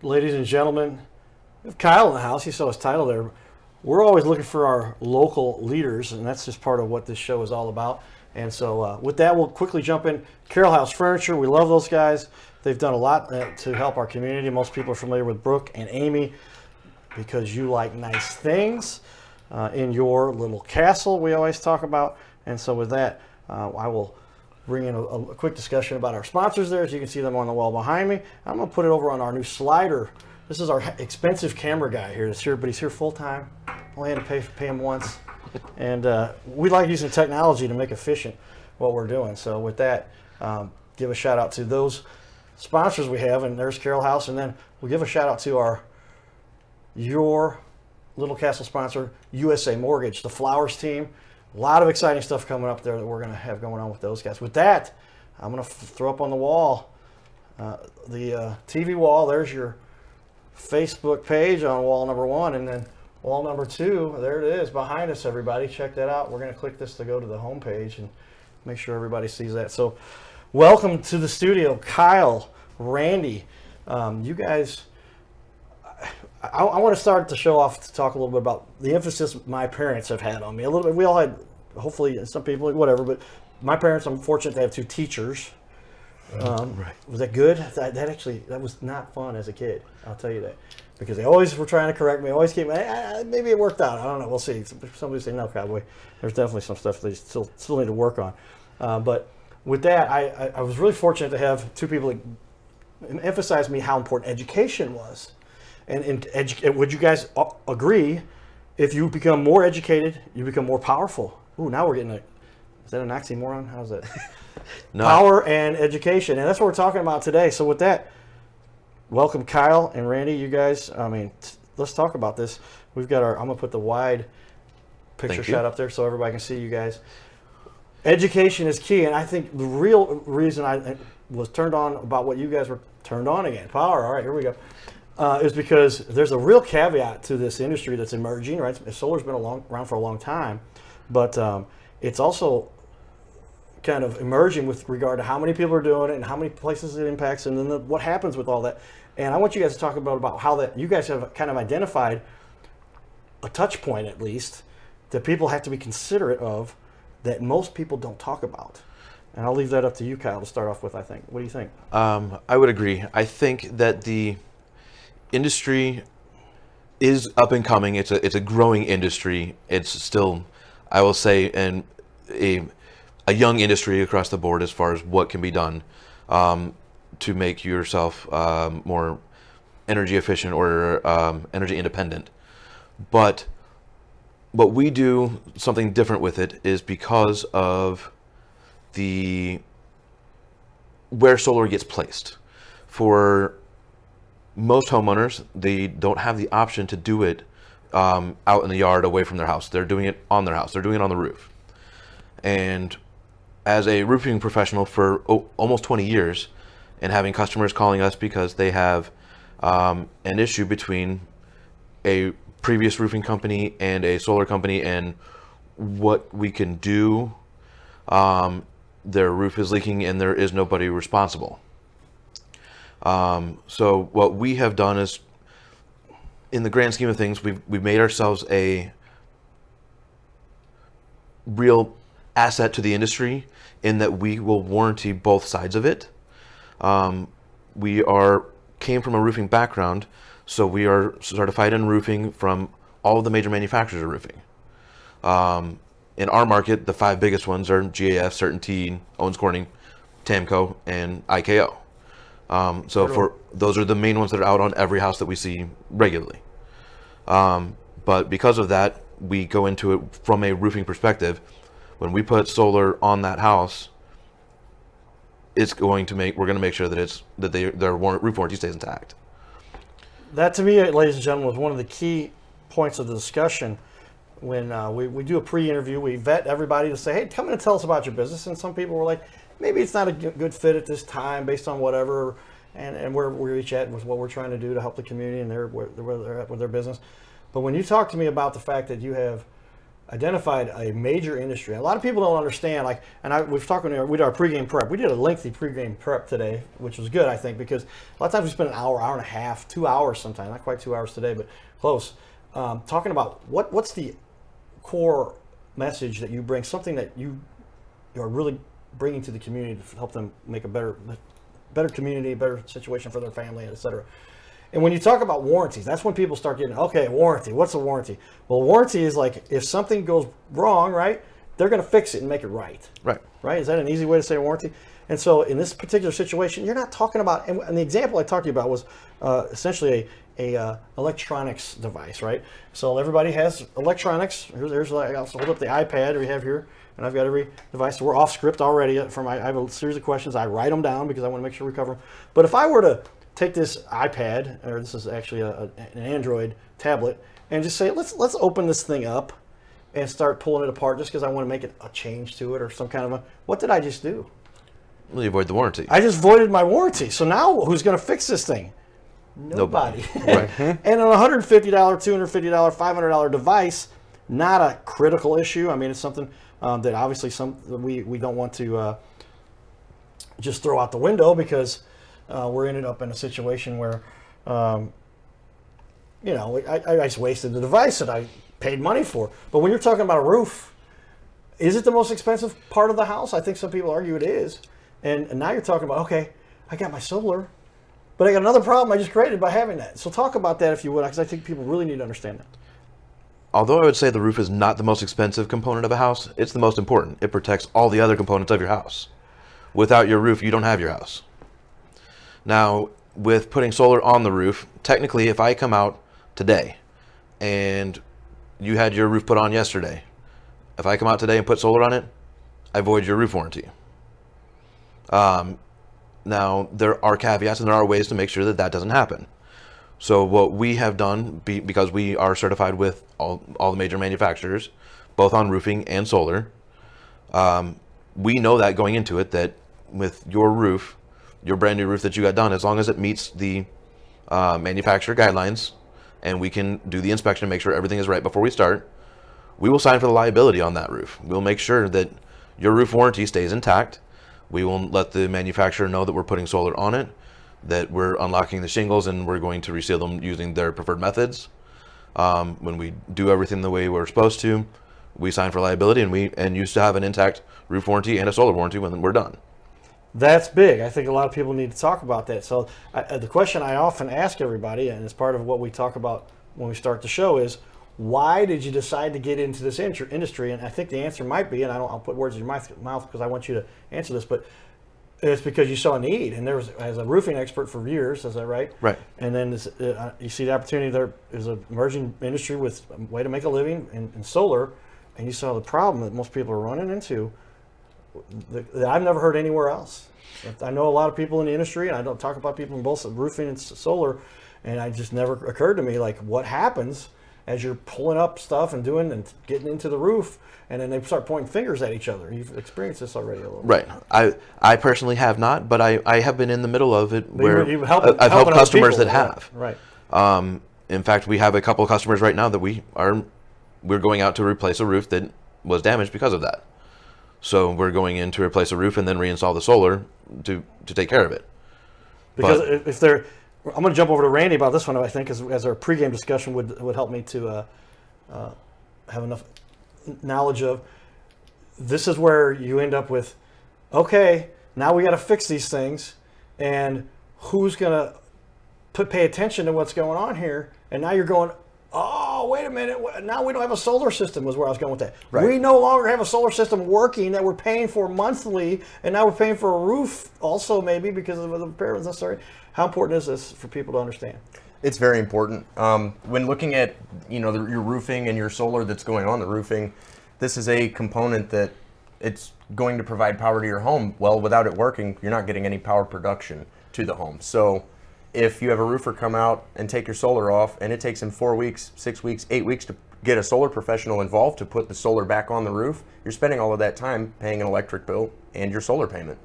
ladies and gentlemen, we have Kyle in the house. You saw his title there. We're always looking for our local leaders, and that's just part of what this show is all about. And so with that, we'll quickly jump in. Carroll House Furniture, we love those guys. They've done a lot to help our community. Most people are familiar with Brooke and Amy because you like nice things in your little castle we always talk about. And so with that, I will bring in a quick discussion about our sponsors there. As you can see them on the wall behind me. I'm going to put it over on our new slider. This is our expensive camera guy here. But he's here full time. Only had to pay him once. And we like using technology to make efficient what we're doing. So with that, give a shout out to those sponsors we have. And there's Carroll House. And then we'll give a shout out to your Little Castle sponsor, USA Mortgage, the Flowers team. A lot of exciting stuff coming up there that we're going to have going on with those guys. With that, I'm going to throw up on the wall, the TV wall. There's your Facebook page on wall number 1. And then wall number 2, there it is behind us, everybody. Check that out. We're going to click this to go to the home page and make sure everybody sees that. So welcome to the studio, Kyle, Randy. You guys, I want to start the show off to talk a little bit about the emphasis my parents have had on me. A little bit. We all had, hopefully, some people, whatever, but my parents, I'm fortunate to have 2 teachers. Right. Was that good? That was not fun as a kid. I'll tell you that. Because they always were trying to correct me. Always keep maybe it worked out. I don't know. We'll see. Somebody say no, Cowboy. There's definitely some stuff they still need to work on. But with that, I was really fortunate to have 2 people that emphasized me how important education was. And would you guys agree? If you become more educated, you become more powerful. Ooh, now we're getting is that an oxymoron? How's that? No. Power and education, and that's what we're talking about today. So with that, welcome Kyle and Randy, you guys. I mean, let's talk about this. We've got I'm gonna put the wide picture shot up there so everybody can see you guys. Education is key, and I think the real reason I was turned on about what you guys were turned on again. Power. All right, here we go. Is because there's a real caveat to this industry that's emerging, right? Solar's been around for a long time, but it's also kind of emerging with regard to how many people are doing it and how many places it impacts, and then what happens with all that. And I want you guys to talk about how that you guys have kind of identified a touch point, at least, that people have to be considerate of that most people don't talk about. And I'll leave that up to you, Kyle, to start off with, I think. What do you think? I would agree. I think that the industry is up and coming. It's a growing industry. It's still, I will say, a young industry across the board as far as what can be done to make yourself more energy efficient or energy independent. But what we do something different with it is because of where solar gets placed. For most homeowners, they don't have the option to do it out in the yard away from their house. They're doing it on their house. They're doing it on the roof. And as a roofing professional for almost 20 years, and having customers calling us because they have an issue between a previous roofing company and a solar company and what we can do, their roof is leaking and there is nobody responsible. So what we have done is, in the grand scheme of things, we've made ourselves a real asset to the industry in that we will warranty both sides of it. We came from a roofing background, so we are certified in roofing from all of the major manufacturers of roofing. In our market, the 5 biggest ones are GAF, CertainTeed, Owens Corning, Tamco, and IKO. So those are the main ones that are out on every house that we see regularly. But because of that, we go into it from a roofing perspective. When we put solar on that house, we're going to make sure that their roof warranty stays intact. That, to me, ladies and gentlemen, was one of the key points of the discussion. When we do a pre-interview, we vet everybody to say, hey, come in and tell us about your business. And some people were like, maybe it's not a good fit at this time based on whatever, and where we're each at with what we're trying to do to help the community and where they're at with their business. But when you talk to me about the fact that you have identified a major industry. A lot of people don't understand, like, we've talked when we did our pregame prep. We did a lengthy pregame prep today, which was good, I think, because a lot of times we spend an hour, hour and a half, 2 hours sometimes, not quite 2 hours today, but close, talking about what's the core message that you bring, something that you are really bringing to the community to help them make a better community, a better situation for their family, et cetera. And when you talk about warranties, that's when people start getting, okay, warranty, what's a warranty? Well, warranty is like if something goes wrong, right, they're going to fix it and make it right. Right? Is that an easy way to say warranty? And so in this particular situation, you're not talking about, and the example I talked to you about was essentially a electronics device, right? So everybody has electronics. There's like, I'll hold up the iPad we have here, and I've got every device. So we're off script already. I have a series of questions. I write them down because I want to make sure we cover them. But if I were to take this iPad, or this is actually an Android tablet, and just say, let's open this thing up and start pulling it apart just because I want to make a change to it or some kind of what did I just do? Well, you avoid the warranty. I just voided my warranty. So now who's going to fix this thing? Nobody. Right. And on a $150, $250, $500 device, not a critical issue. I mean, it's something that obviously we don't want to just throw out the window because we're ended up in a situation where, I just wasted the device that I paid money for. But when you're talking about a roof, is it the most expensive part of the house? I think some people argue it is. And now you're talking about, okay, I got my solar, but I got another problem I just created by having that. So talk about that if you would, because I think people really need to understand that. Although I would say the roof is not the most expensive component of a house, it's the most important. It protects all the other components of your house. Without your roof, you don't have your house. Now, with putting solar on the roof, technically if I come out today and you had your roof put on yesterday, if I come out today and put solar on it, I void your roof warranty. Now, there are caveats and there are ways to make sure that doesn't happen. So what we have done, because we are certified with all the major manufacturers, both on roofing and solar, we know that going into it, that with your roof, your brand new roof that you got done, as long as it meets the manufacturer guidelines and we can do the inspection and make sure everything is right before we start, we will sign for the liability on that roof. We'll make sure that your roof warranty stays intact. We will let the manufacturer know that we're putting solar on it, that we're unlocking the shingles and we're going to reseal them using their preferred methods. When we do everything the way we're supposed to, we sign for liability and used to have an intact roof warranty and a solar warranty when we're done. That's big. I think a lot of people need to talk about that. So the question I often ask everybody, and it's part of what we talk about when we start the show, is why did you decide to get into this industry? And I think the answer might be, and I'll put words in your mouth because I want you to answer this, but it's because you saw a need. And there was, as a roofing expert for years, is that right? Right. And then you see the opportunity. There is an emerging industry with a way to make a living in solar, and you saw the problem that most people are running into that I've never heard anywhere else. I know a lot of people in the industry, and I don't talk about people in both roofing and solar, and it just never occurred to me, like, what happens as you're pulling up stuff and doing and getting into the roof, and then they start pointing fingers at each other. You've experienced this already a little bit. Right. I personally have not, but I have been in the middle of it where I've helped helping customers people, that have. Right. In fact, we have a couple of customers right now that we're going out to replace a roof that was damaged because of that. So we're going in to replace a roof and then reinstall the solar to take care of it. Because if they're, I'm going to jump over to Randy about this one, I think, as our pregame discussion would help me to have enough knowledge of. This is where you end up with, okay, now we got to fix these things, and who's going to pay attention to what's going on here? And now you're going, oh, wait a minute, now we don't have a solar system, was where I was going with that. Right. We no longer have a solar system working that we're paying for monthly, and now we're paying for a roof also maybe because of the repairs necessary. How important is this for people to understand? It's very important. When looking at your roofing and your solar that's going on the roofing, this is a component that it's going to provide power to your home. Well, without it working, you're not getting any power production to the home. So if you have a roofer come out and take your solar off, and it takes him 4 weeks, 6 weeks, 8 weeks to get a solar professional involved to put the solar back on the roof, you're spending all of that time paying an electric bill and your solar payment.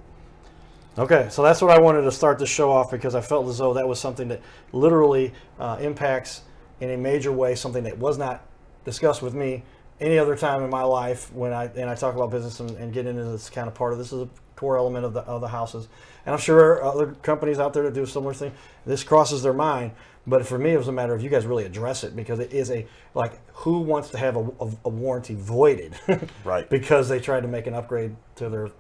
Okay, so that's what I wanted to start the show off, because I felt as though that was something that literally impacts in a major way something that was not discussed with me any other time in my life when I talk about business and get into this kind of part of this is a core element of the houses. And I'm sure other companies out there that do a similar thing, this crosses their mind. But for me, it was a matter of you guys really address it, because it is who wants to have a warranty voided, Right? because they tried to make an upgrade to their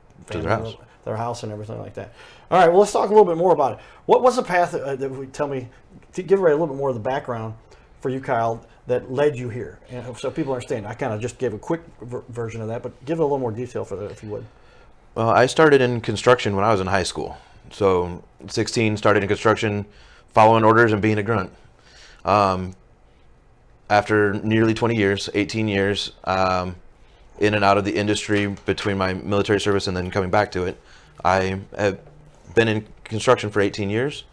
house. their house and everything like that. All right, well, let's talk a little bit more about it. What was the path that would tell me to give away a little bit more of the background for you, Kyle, that led you here, and so people understand? I kind of just gave a quick version of that, but give it a little more detail for that, if you would. Well, I started in construction when I was in high school. So 16, started in construction, following orders and being a grunt. After nearly 20 years, 18 years, in and out of the industry between my military service and then coming back to it, I have been in construction for 18 years.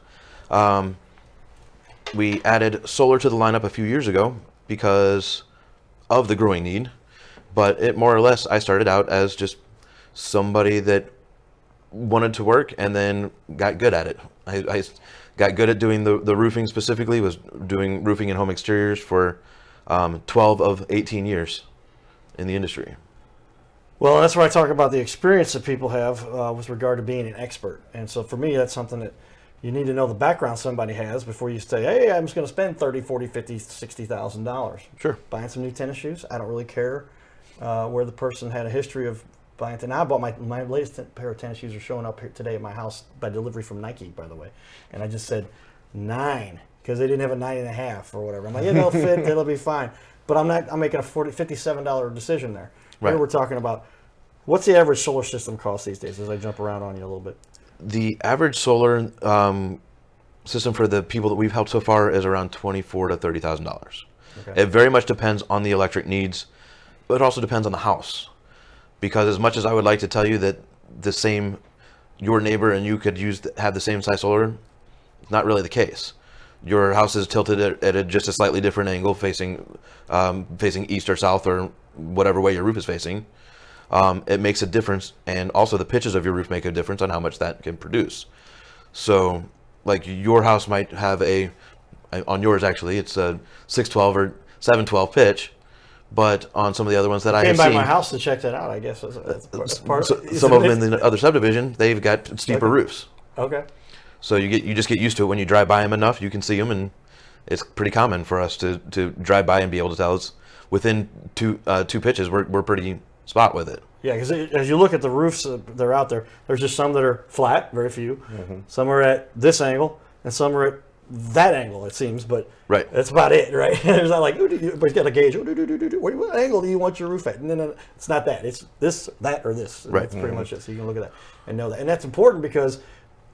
We added solar to the lineup a few years ago because of the growing need, but it more or less, I started out as just somebody that wanted to work and then got good at it. I got good at doing the roofing specifically, was doing roofing and home exteriors for 12 of 18 years in the industry. Well, that's where I talk about the experience that people have with regard to being an expert. And so for me, that's something that you need to know the background somebody has before you say, hey, I'm just going to spend $30,000, $40,000, $50,000, $60,000. Sure. Buying some new tennis shoes. I don't really care where the person had a history of buying. And I bought my latest pair of tennis shoes are showing up here today at my house by delivery from Nike, by the way. And I just said 9 because they didn't have a 9.5 or whatever. I'm like, yeah, they'll fit, it'll be fine. But I'm making a $57 decision there. Right. Here we're talking about what's the average solar system cost these days, as I jump around on you a little bit. The average solar system for the people that we've helped so far is around $24,000 to $30,000. Okay. It very much depends on the electric needs, but it also depends on the house. Because as much as I would like to tell you that your neighbor and you could have the same size solar, it's not really the case. Your house is tilted at just a slightly different angle, facing east or south or whatever way your roof is facing. It makes a difference, and also the pitches of your roof make a difference on how much that can produce. So, like your house might have on yours actually, it's a 612 or 712 pitch, but on some of the other ones that I have Came by seen, my house to check that out, I guess. That's part of it. some of them in the other subdivision, they've got steeper roofs. Okay. So you just get used to it when you drive by them enough. You can see them, and it's pretty common for us to drive by and be able to tell. It's within two pitches, we're pretty spot with it. Yeah, because as you look at the roofs that are out there, there's just some that are flat, very few. Mm-hmm. Some are at this angle, and some are at that angle, it seems. But Right. that's about it, right? It's not like, but he's got a gauge. What angle do you want your roof at? And then it's not that. It's this, that, or this. Right. That's pretty much it. So you can look at that and know that. And that's important because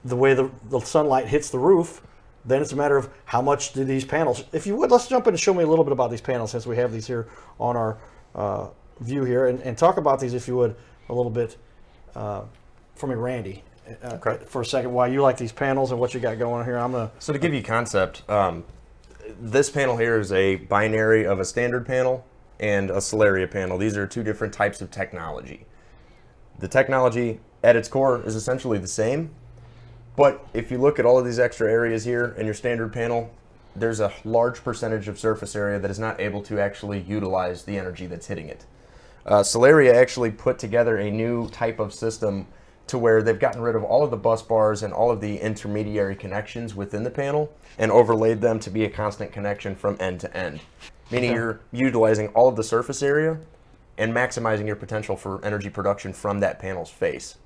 the way the sunlight hits the roof, then it's a matter of how much do these panels. If you would, let's jump in and show me a little bit about these panels since we have these here on our view here, and talk about these, if you would, a little bit for me, Randy, for a second, why you like these panels and what you got going on here. So to give you concept, this panel here is a binary of a standard panel and a Solaria panel. These are two different types of technology. The technology at its core is essentially the same, but if you look at all of these extra areas here in your standard panel, there's a large percentage of surface area that is not able to actually utilize the energy that's hitting it. Solaria actually put together a new type of system to where they've gotten rid of all of the bus bars and all of the intermediary connections within the panel and overlaid them to be a constant connection from end to end, meaning you're utilizing all of the surface area and maximizing your potential for energy production from that panel's face.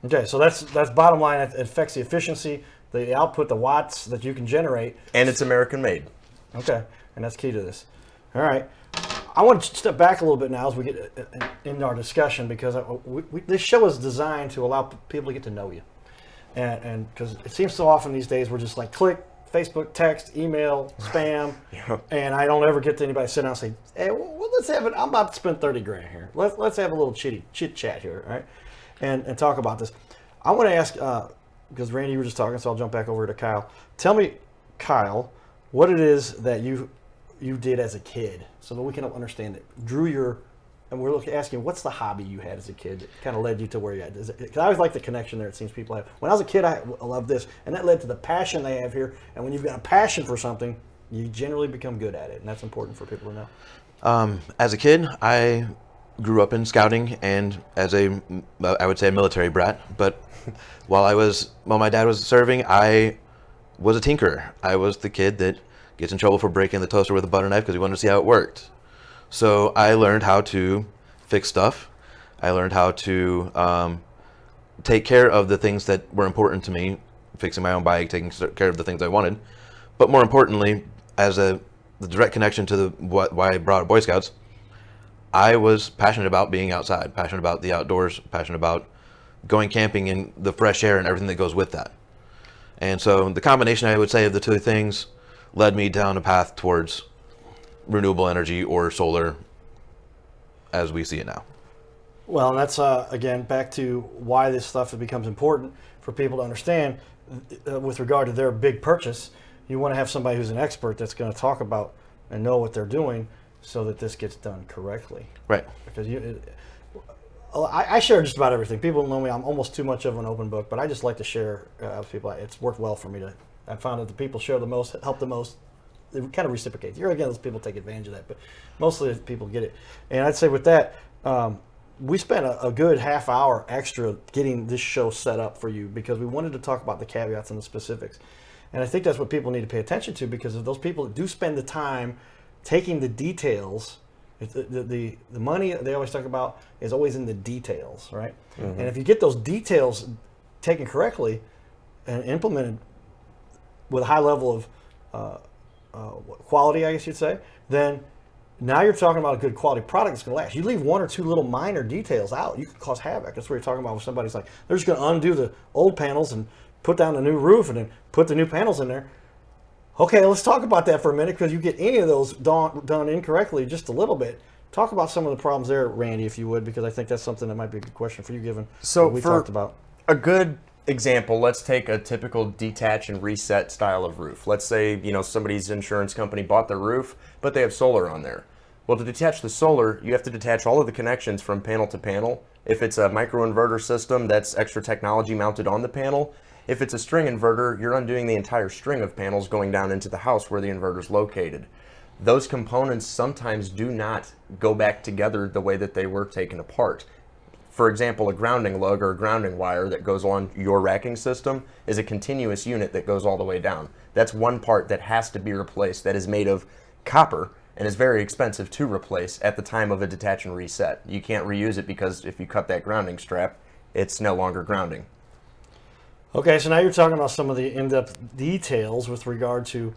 Okay, so that's bottom line. It affects the efficiency, the output, the watts that you can generate. And it's American made. Okay, and that's key to this. All right. I want to step back a little bit now as we get into our discussion, because this show is designed to allow people to get to know you. And because it seems so often these days we're just like click, Facebook, text, email, spam, and I don't ever get to anybody sit down and say, hey, well, let's have it. I'm about to spend $30,000 here. Let's have a little chit chat here, all right? And talk about this. I want to ask, because Randy, you were just talking, so I'll jump back over to Kyle. Tell me, Kyle, what it is that you did as a kid, so that we can understand it. And we're asking, what's the hobby you had as a kid that kind of led you to where you're at? Because I always like the connection there. It seems people have. When I was a kid, I loved this, and that led to the passion they have here. And when you've got a passion for something, you generally become good at it, and that's important for people to know. As a kid, I grew up in scouting and as I would say a military brat. But while my dad was serving, I was a tinkerer. I was the kid that gets in trouble for breaking the toaster with a butter knife because he wanted to see how it worked. So I learned how to fix stuff. I learned how to take care of the things that were important to me, fixing my own bike, taking care of the things I wanted. But more importantly, as the direct connection to why I brought up Boy Scouts, I was passionate about being outside, passionate about the outdoors, passionate about going camping in the fresh air and everything that goes with that. And so the combination, I would say, of the two things led me down a path towards renewable energy or solar as we see it now. Well, and that's, again, back to why this stuff becomes important for people to understand with regard to their big purchase. You want to have somebody who's an expert that's going to talk about and know what they're doing so that this gets done correctly. Right. Because I share just about everything. People know me, I'm almost too much of an open book, but I just like to share with people. It's worked well for me. I found that the people share the most, help the most. It kind of reciprocates. Here again, those people take advantage of that, but mostly people get it. And I'd say with that, we spent a good half hour extra getting this show set up for you because we wanted to talk about the caveats and the specifics. And I think that's what people need to pay attention to, because of those people that do spend the time taking the details, the money they always talk about is always in the details, right? Mm-hmm. And if you get those details taken correctly and implemented with a high level of quality, I guess you'd say, then now you're talking about a good quality product that's going to last. You leave one or two little minor details out, you could cause havoc. That's what you're talking about with somebody's like, they're just going to undo the old panels and put down the new roof and then put the new panels in there. Okay, let's talk about that for a minute, because you get any of those done incorrectly just a little bit. Talk about some of the problems there, Randy, if you would, because I think that's something that might be a good question for you, given what we talked about. A good example, let's take a typical detach and reset style of roof. Let's say, somebody's insurance company bought their roof, but they have solar on there. Well, to detach the solar, you have to detach all of the connections from panel to panel. If it's a microinverter system, that's extra technology mounted on the panel. If it's a string inverter, you're undoing the entire string of panels going down into the house where the inverter is located. Those components sometimes do not go back together the way that they were taken apart. For example, a grounding lug or a grounding wire that goes on your racking system is a continuous unit that goes all the way down. That's one part that has to be replaced, that is made of copper and is very expensive to replace at the time of a detach and reset. You can't reuse it because if you cut that grounding strap, it's no longer grounding. Okay, so now you're talking about some of the in-depth details with regard to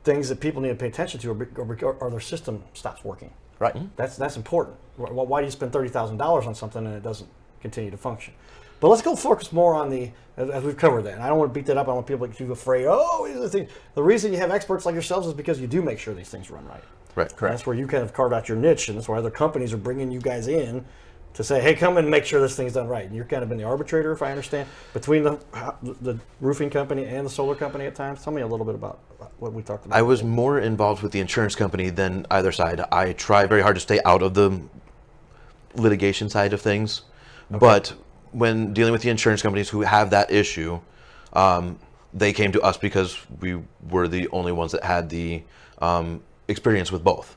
things that people need to pay attention to, or their system stops working. Right. Mm-hmm. That's important. Why do you spend $30,000 on something and it doesn't continue to function? But let's go focus more on as we've covered that. And I don't want to beat that up. I don't want people to get too afraid. The reason you have experts like yourselves is because you do make sure these things run right. Right. Correct. That's where you kind of carved out your niche, and that's why other companies are bringing you guys in to say, hey, come and make sure this thing's done right. And you're kind of been the arbitrator, if I understand, between the roofing company and the solar company at times. Tell me a little bit about what we talked about. I was more involved with the insurance company than either side. I try very hard to stay out of the litigation side of things. Okay. But when dealing with the insurance companies who have that issue, they came to us because we were the only ones that had the experience with both.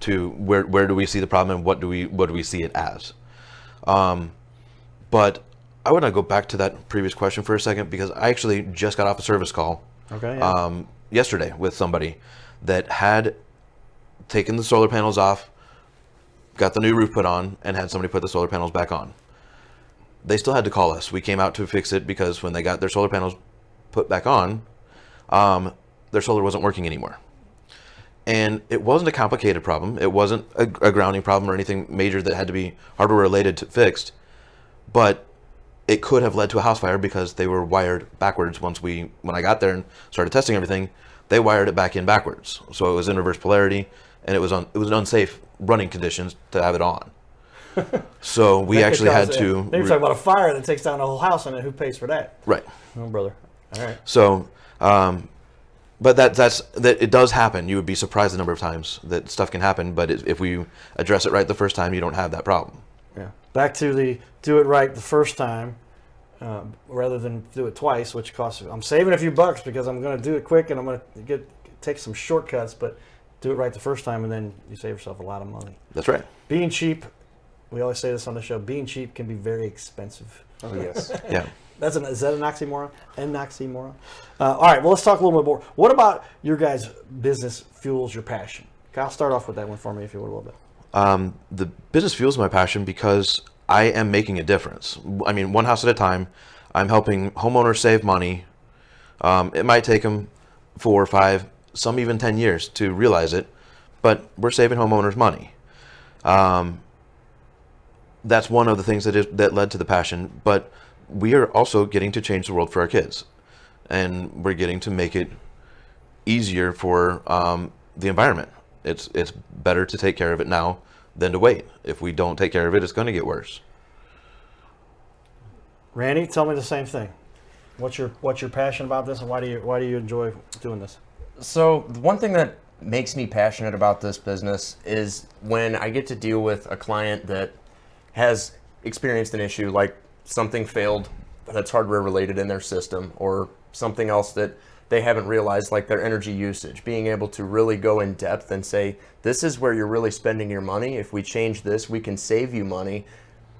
To where do we see the problem and what do we see it as? But I want to go back to that previous question for a second, because I actually just got off a service call yesterday with somebody that had taken the solar panels off, got the new roof put on, and had somebody put the solar panels back on. They still had to call us. We came out to fix it because when they got their solar panels put back on, their solar wasn't working anymore. And it wasn't a complicated problem. It wasn't a grounding problem or anything major that had to be hardware related to fixed. But it could have led to a house fire because they were wired backwards. When I got there and started testing everything, they wired it back in backwards. So it was in reverse polarity, and it was an unsafe running conditions to have it on. So we actually had to. Then you're talking about a fire that takes down the whole house, and then who pays for that? Right. Oh, brother. All right. So. But that it does happen. You would be surprised the number of times that stuff can happen. But if we address it right the first time, you don't have that problem. Yeah. Back to the do it right the first time, rather than do it twice, which costs. I'm saving a few bucks because I'm going to do it quick and I'm going to take some shortcuts. But do it right the first time, and then you save yourself a lot of money. That's right. Being cheap, we always say this on the show, being cheap can be very expensive. Oh, yes. Yeah. Is that an oxymoron? An oxymoron? All right, well, let's talk a little bit more. What about your guys' business fuels your passion? Kyle, start off with that one for me, if you would, a little bit. The business fuels my passion because I am making a difference. I mean, one house at a time. I'm helping homeowners save money. It might take them 4 or 5, some even 10 years to realize it, but we're saving homeowners money. That's one of the things that led to the passion, but we are also getting to change the world for our kids, and we're getting to make it easier for the environment. It's better to take care of it now than to wait. If we don't take care of it, it's going to get worse. Randy, tell me the same thing. What's your passion about this, and why do you enjoy doing this? So the one thing that makes me passionate about this business is when I get to deal with a client that has experienced an issue, like something failed that's hardware related in their system, or something else that they haven't realized, like their energy usage. Being able to really go in depth and say, this is where you're really spending your money. If we change this, we can save you money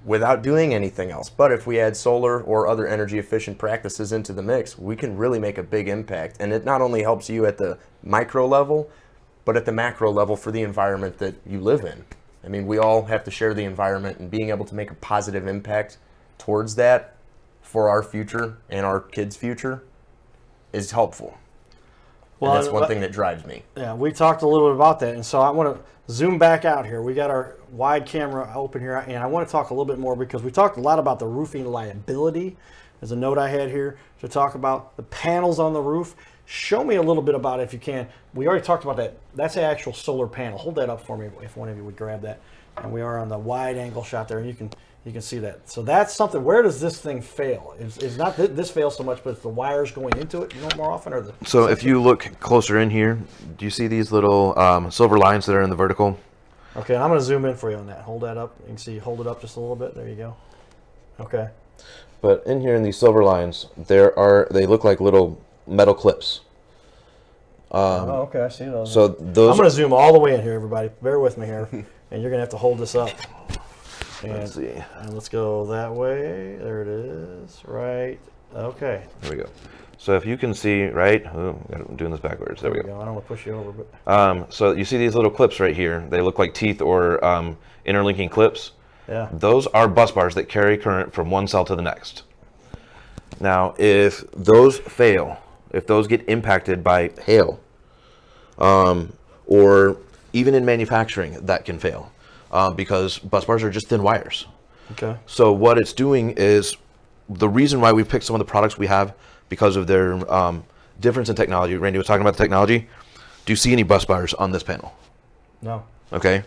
without doing anything else. But if we add solar or other energy efficient practices into the mix, we can really make a big impact. And it not only helps you at the micro level, but at the macro level for the environment that you live in. I mean, we all have to share the environment, and being able to make a positive impact towards that for our future and our kids' future is helpful. Well, and that's one thing that drives me. Yeah, we talked a little bit about that, and so I want to zoom back out here. We got our wide camera open here, and I want to talk a little bit more because we talked a lot about the roofing liability. There's a note I had here to talk about the panels on the roof. Show me a little bit about it if you can. We already talked about that. That's the actual solar panel. Hold that up for me if one of you would grab that. And we are on the wide angle shot there, and you can see that. So that's something. Where does this thing fail? It's not this fails so much, but it's the wires going into it, more often, or the. So if you look closer in here, do you see these little silver lines that are in the vertical? Okay, and I'm going to zoom in for you on that. Hold that up. You can see. Hold it up just a little bit. There you go. Okay. But in here in these silver lines, they look like little metal clips. Oh, okay, I see those. So those. I'm going to zoom all the way in here, everybody. Bear with me here, and you're going to have to hold this up. And, Let's see. And let's go that way. There it is. Right. Okay. There we go. So if you can see, right? Oh, I'm doing this backwards. There we go. I don't want to push you over, but. So you see these little clips right here. They look like teeth or interlinking clips. Yeah. Those are bus bars that carry current from one cell to the next. Now, if those fail, if those get impacted by hail, or even in manufacturing, that can fail because bus bars are just thin wires. Okay. So what it's doing is the reason why we picked some of the products we have because of their difference in technology. Randy was talking about the technology. Do you see any bus bars on this panel? No. Okay.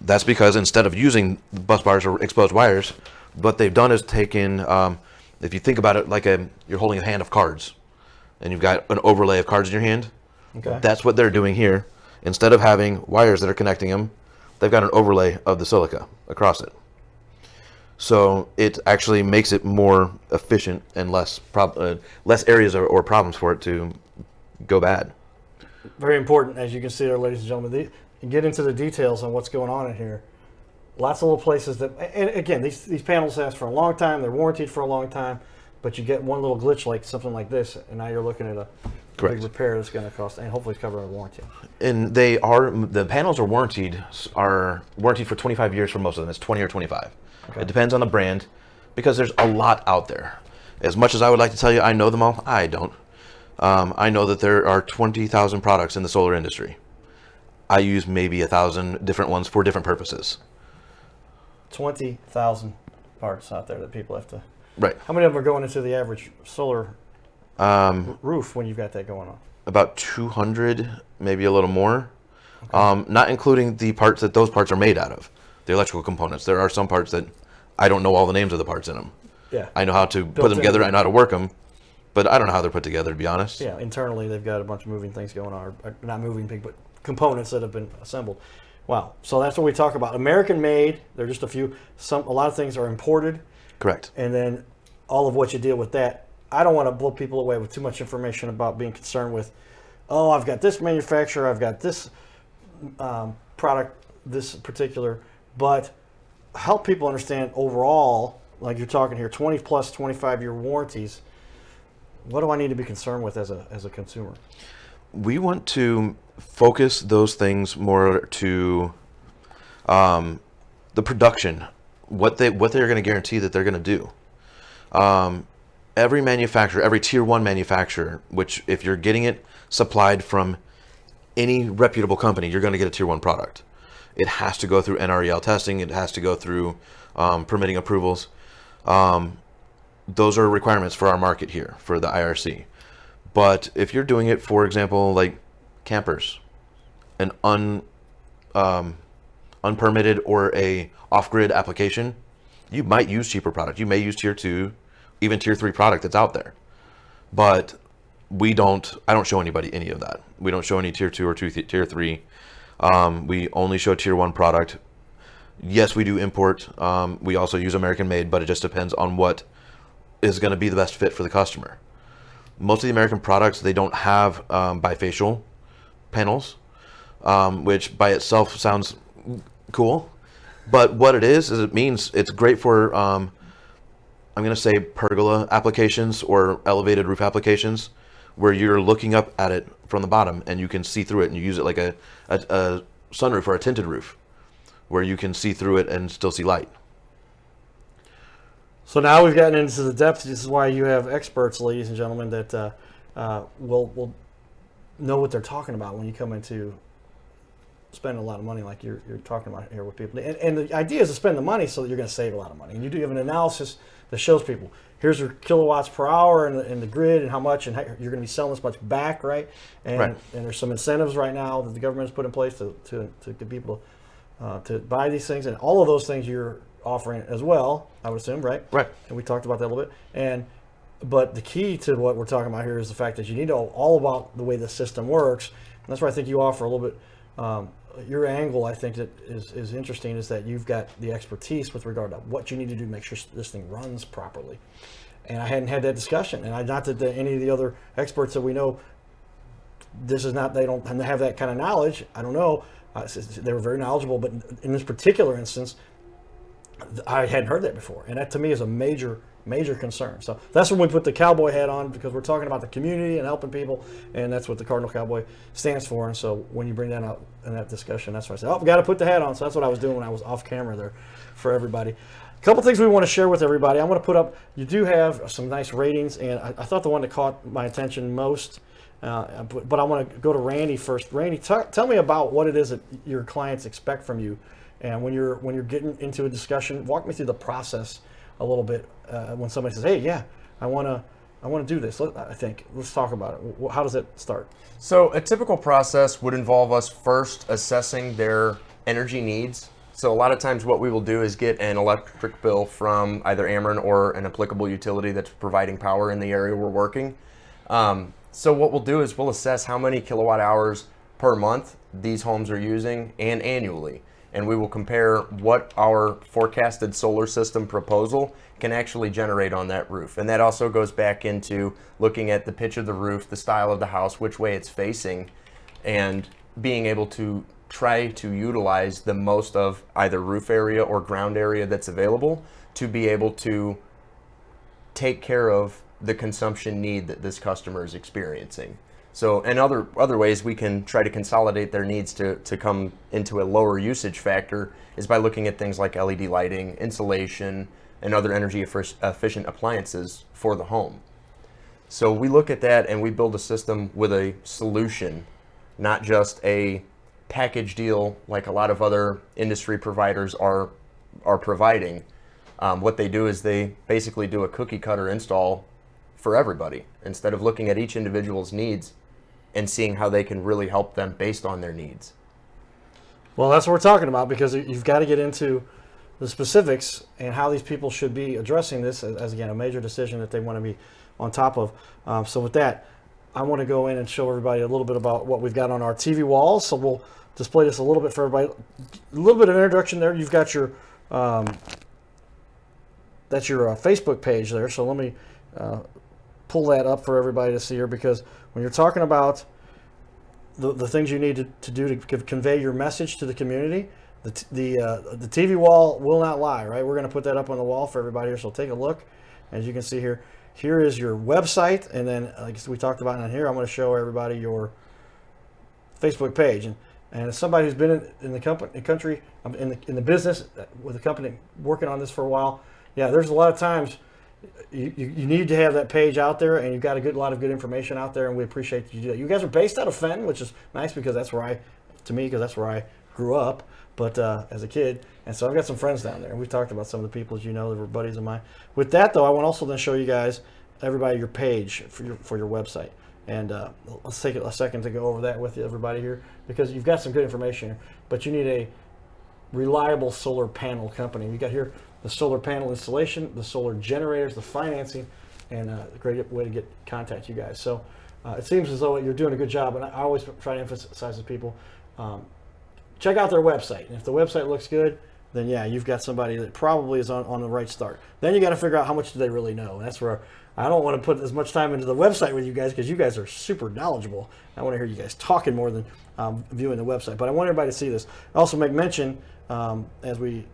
That's because instead of using bus bars or exposed wires, what they've done is taken, if you think about it like you're holding a hand of cards and you've got an overlay of cards in your hand. Okay. That's what they're doing here. Instead of having wires that are connecting them, they've got an overlay of the silica across it. So it actually makes it more efficient and less areas or problems for it to go bad. Very important, as you can see there, ladies and gentlemen. And get into the details on what's going on in here. Lots of little places that, and again, these panels last for a long time. They're warranted for a long time, but you get one little glitch like something like this, and now you're looking at a Correct. big repair that's going to cost, and hopefully it's covered under warranty. And the panels are warranted for 25 years for most of them. It's 20 or 25. Okay. It depends on the brand because there's a lot out there. As much as I would like to tell you I know them all, I don't. I know that there are 20,000 products in the solar industry. I use maybe 1,000 different ones for different purposes. 20,000 parts out there that people have to. Right. How many of them are going into the average solar roof when you've got that going on? About 200, maybe a little more. Okay. Not including the parts that those parts are made out of, the electrical components. There are some parts that I don't know all the names of the parts in them. Yeah. I know how to put them together. I know how to work them, but I don't know how they're put together, to be honest. Yeah, internally they've got a bunch of moving things going on, or not moving things, but components that have been assembled. Wow. So that's what we talk about. American made. There are just a few. A lot of things are imported. Correct. And then all of what you deal with that. I don't want to blow people away with too much information about being concerned with, oh, I've got this manufacturer, I've got this product, this particular, but help people understand overall, like you're talking here, 20 plus 25-year warranties. What do I need to be concerned with as a consumer? We want to focus those things more to the production, what they're going to guarantee that they're going to do. Every manufacturer, every tier 1 manufacturer, which if you're getting it supplied from any reputable company, you're going to get a tier 1 product. It has to go through NREL testing. It has to go through permitting approvals. Those are requirements for our market here, for the IRC. But if you're doing it, for example, like campers, an unpermitted or a off-grid application, you might use cheaper product. You may use tier 2, even tier 3 product that's out there. But I don't show anybody any of that. We don't show any tier 2 or tier 3. We only show tier 1 product. Yes, we do import. We also use American made, but it just depends on what is going to be the best fit for the customer. Most of the American products, they don't have bifacial panels, which by itself sounds cool. But what it is it means it's great for, I'm going to say pergola applications or elevated roof applications, where you're looking up at it from the bottom and you can see through it, and you use it like a sunroof or a tinted roof, where you can see through it and still see light. So now we've gotten into the depth. This is why you have experts, ladies and gentlemen, that will know what they're talking about when you come into spending a lot of money like you're talking about here with people. And the idea is to spend the money so that you're going to save a lot of money. And you do have an analysis that shows people, here's your kilowatts per hour in the grid and how much, and how you're going to be selling this much back, right? And, right. And there's some incentives right now that the government has put in place to get people to buy these things. And all of those things you're offering as well, I would assume, right? Right. And we talked about that a little bit. But the key to what we're talking about here is the fact that you need to know all about the way the system works. And that's why I think you offer a little bit, your angle, I think, that is interesting, is that you've got the expertise with regard to what you need to do to make sure this thing runs properly. And I hadn't had that discussion. And not that any of the other experts that we know, they don't have that kind of knowledge. I don't know. They were very knowledgeable, but in this particular instance, I hadn't heard that before, and that to me is a major concern. So that's when we put the cowboy hat on, because we're talking about the community and helping people, and that's what the Cardinal Cowboy stands for. And so when you bring that out in that discussion, that's why I said, we got to put the hat on. So that's what I was doing when I was off camera there for everybody. A couple things we want to share with everybody. I want to put up, you do have some nice ratings, and I thought the one that caught my attention most, but I want to go to Randy first. Randy, tell me about what it is that your clients expect from you. And when you're getting into a discussion, walk me through the process a little bit. When somebody says, "Hey, yeah, I want to do this," let's talk about it. How does it start? So a typical process would involve us first assessing their energy needs. So a lot of times what we will do is get an electric bill from either Ameren or an applicable utility that's providing power in the area we're working. So what we'll do is we'll assess how many kilowatt hours per month these homes are using and annually. And we will compare what our forecasted solar system proposal can actually generate on that roof. And that also goes back into looking at the pitch of the roof, the style of the house, which way it's facing, and being able to try to utilize the most of either roof area or ground area that's available to be able to take care of the consumption need that this customer is experiencing. So, and other ways we can try to consolidate their needs to come into a lower usage factor is by looking at things like LED lighting, insulation, and other energy efficient appliances for the home. So we look at that and we build a system with a solution, not just a package deal like a lot of other industry providers are providing. What they do is they basically do a cookie cutter install for everybody instead of looking at each individual's needs and seeing how they can really help them based on their needs. Well, that's what we're talking about, because you've got to get into the specifics and how these people should be addressing this as again, a major decision that they want to be on top of. So with that, I want to go in and show everybody a little bit about what we've got on our TV walls. So we'll display this a little bit for everybody. A little bit of introduction there. You've got your, that's your Facebook page there. So let me pull that up for everybody to see here, because when you're talking about the things you need to do to convey your message to the community. The TV wall will not lie, right? We're going to put that up on the wall for everybody here, so take a look. As you can see here, here is your website, and then like we talked about in here, I'm going to show everybody your Facebook page. And as somebody who's been in the country, in the business with the company working on this for a while, yeah, there's a lot of times you need to have that page out there, and you've got a lot of good information out there, and we appreciate you do that. You guys are based out of Fenton, which is nice because that's where that's where I grew up, but as a kid, and so I've got some friends down there, and we've talked about some of the people, as you know, that were buddies of mine. With that, though, I want to also then show you guys, everybody, your page for your website, and let's take a second to go over that with you, everybody here, because you've got some good information here, but you need a reliable solar panel company. You got here the solar panel installation, the solar generators, the financing, and a great way to contact you guys. So it seems as though you're doing a good job, and I always try to emphasize to people, check out their website. And if the website looks good, then yeah, you've got somebody that probably is on the right start. Then you got to figure out how much do they really know. And that's where I don't want to put as much time into the website with you guys, because you guys are super knowledgeable. I want to hear you guys talking more than viewing the website. But I want everybody to see this. I also make mention, as we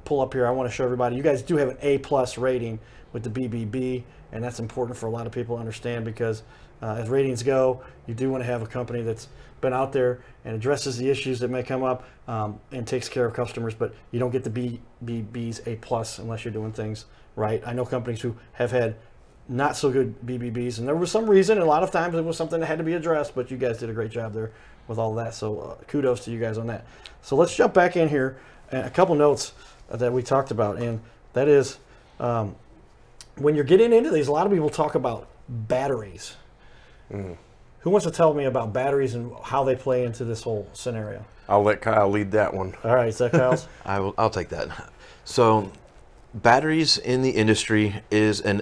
pull up here, I want to show everybody, you guys do have an A+ rating with the BBB, and that's important for a lot of people to understand, because as ratings go, you do want to have a company that's been out there and addresses the issues that may come up, and takes care of customers, but you don't get the BBB's A+ unless you're doing things right. I know companies who have had not so good BBBs, and there was some reason, and a lot of times it was something that had to be addressed, but you guys did a great job there with all that, so kudos to you guys on that. So let's jump back in here, and a couple notes that we talked about, and that is, when you're getting into these, a lot of people talk about batteries. Who wants to tell me about batteries and how they play into this whole scenario? I'll let Kyle lead that one. All right, is that Kyle's? I'll take that. So, batteries in the industry is an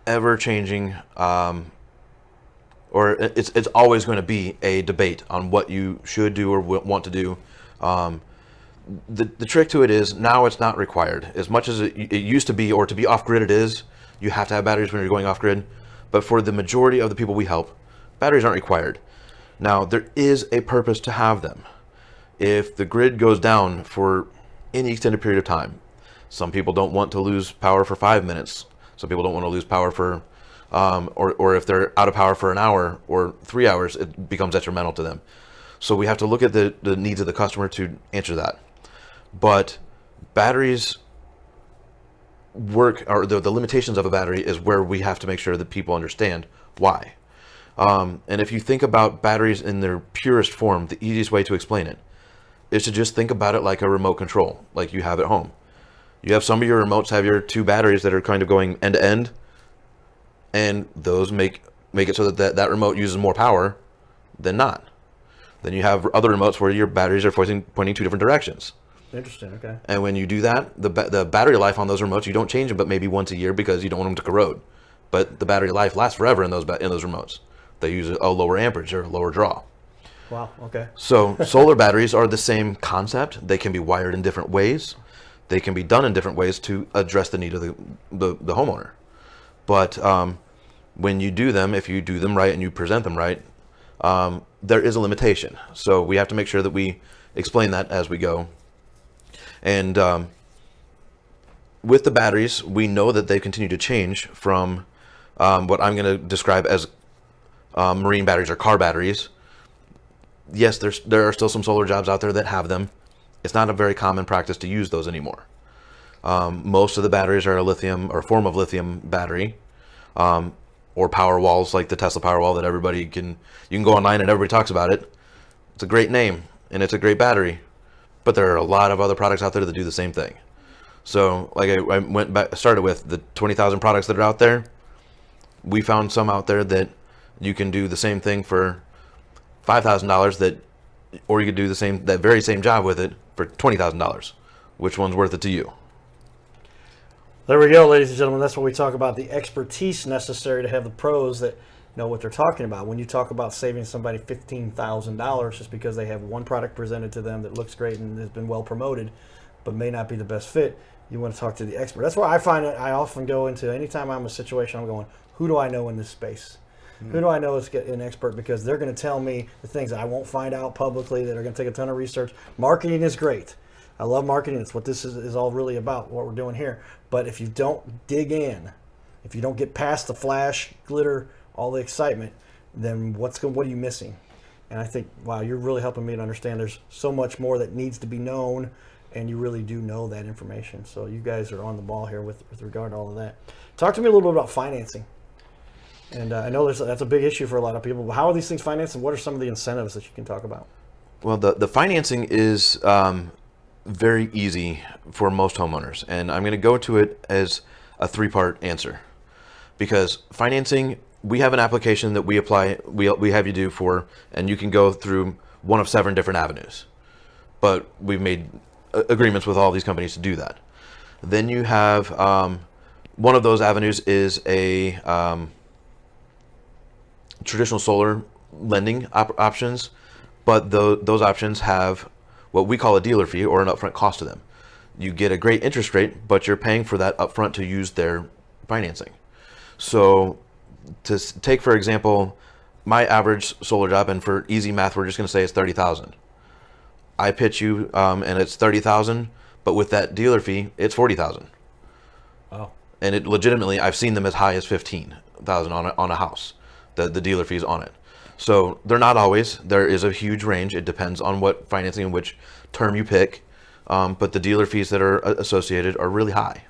ever-changing, or it's always going to be a debate on what you should do or want to do. The trick to it is now it's not required as much as it used to be, or to be off-grid it is. You have to have batteries when you're going off-grid, but for the majority of the people we help, batteries aren't required. Now, there is a purpose to have them. If the grid goes down for any extended period of time, some people don't want to lose power for 5 minutes. Some people don't want to lose power for, or if they're out of power for an hour or 3 hours, it becomes detrimental to them. So we have to look at the needs of the customer to answer that. But batteries work, or the limitations of a battery is where we have to make sure that people understand why. And if you think about batteries in their purest form, the easiest way to explain it is to just think about it like a remote control, like you have at home. You have some of your remotes have your two batteries that are kind of going end to end, and those make it so that remote uses more power than not. Then you have other remotes where your batteries are pointing two different directions. Interesting, okay. And when you do that, the battery life on those remotes, you don't change them but maybe once a year because you don't want them to corrode. But the battery life lasts forever in those remotes. They use a lower amperage or a lower draw. Wow, okay. So solar batteries are the same concept. They can be wired in different ways. They can be done in different ways to address the need of the homeowner. But when you do them, if you do them right and you present them right, there is a limitation. So we have to make sure that we explain that as we go. And with the batteries, we know that they continue to change from what I'm going to describe as marine batteries or car batteries. Yes, there are still some solar jobs out there that have them. It's not a very common practice to use those anymore. Most of the batteries are a lithium or a form of lithium battery, or power walls like the Tesla Powerwall that you can go online and everybody talks about it. It's a great name and it's a great battery, but there are a lot of other products out there that do the same thing. So like I started with the 20,000 products that are out there. We found some out there that you can do the same thing for $5,000 or you could do that very same job with it for $20,000. Which one's worth it to you? There we go, ladies and gentlemen. That's what we talk about, the expertise necessary to have the pros that know what they're talking about. When you talk about saving somebody $15,000 just because they have one product presented to them that looks great and has been well promoted, but may not be the best fit, you want to talk to the expert. That's where I find it. I often go into, anytime I'm in a situation, I'm going, who do I know in this space? Who do I know is an expert? Because they're going to tell me the things that I won't find out publicly, that are going to take a ton of research. Marketing is great. I love marketing. It's what this is all really about, what we're doing here. But if you don't dig in, if you don't get past the flash, glitter, all the excitement, then what are you missing? And I think, wow, you're really helping me to understand there's so much more that needs to be known, and you really do know that information. So you guys are on the ball here with regard to all of that. Talk to me a little bit about financing. And I know that's a big issue for a lot of people, but how are these things financed, and what are some of the incentives that you can talk about? Well, the financing is very easy for most homeowners, and I'm going to go to it as a three-part answer. Because financing, we have an application that we apply, we have you do for, and you can go through one of 7 different avenues. But we've made agreements with all these companies to do that. Then you have one of those avenues is a traditional solar lending options, but those options have what we call a dealer fee or an upfront cost to them. You get a great interest rate, but you're paying for that upfront to use their financing. So to take, for example, my average solar job, and for easy math, we're just going to say it's $30,000. I pitch you, and it's $30,000, but with that dealer fee, it's $40,000. Wow. And it legitimately, I've seen them as high as $15,000 on a house. The dealer fees on it. So they're not always. There is a huge range. It depends on what financing and which term you pick. But the dealer fees that are associated are really high.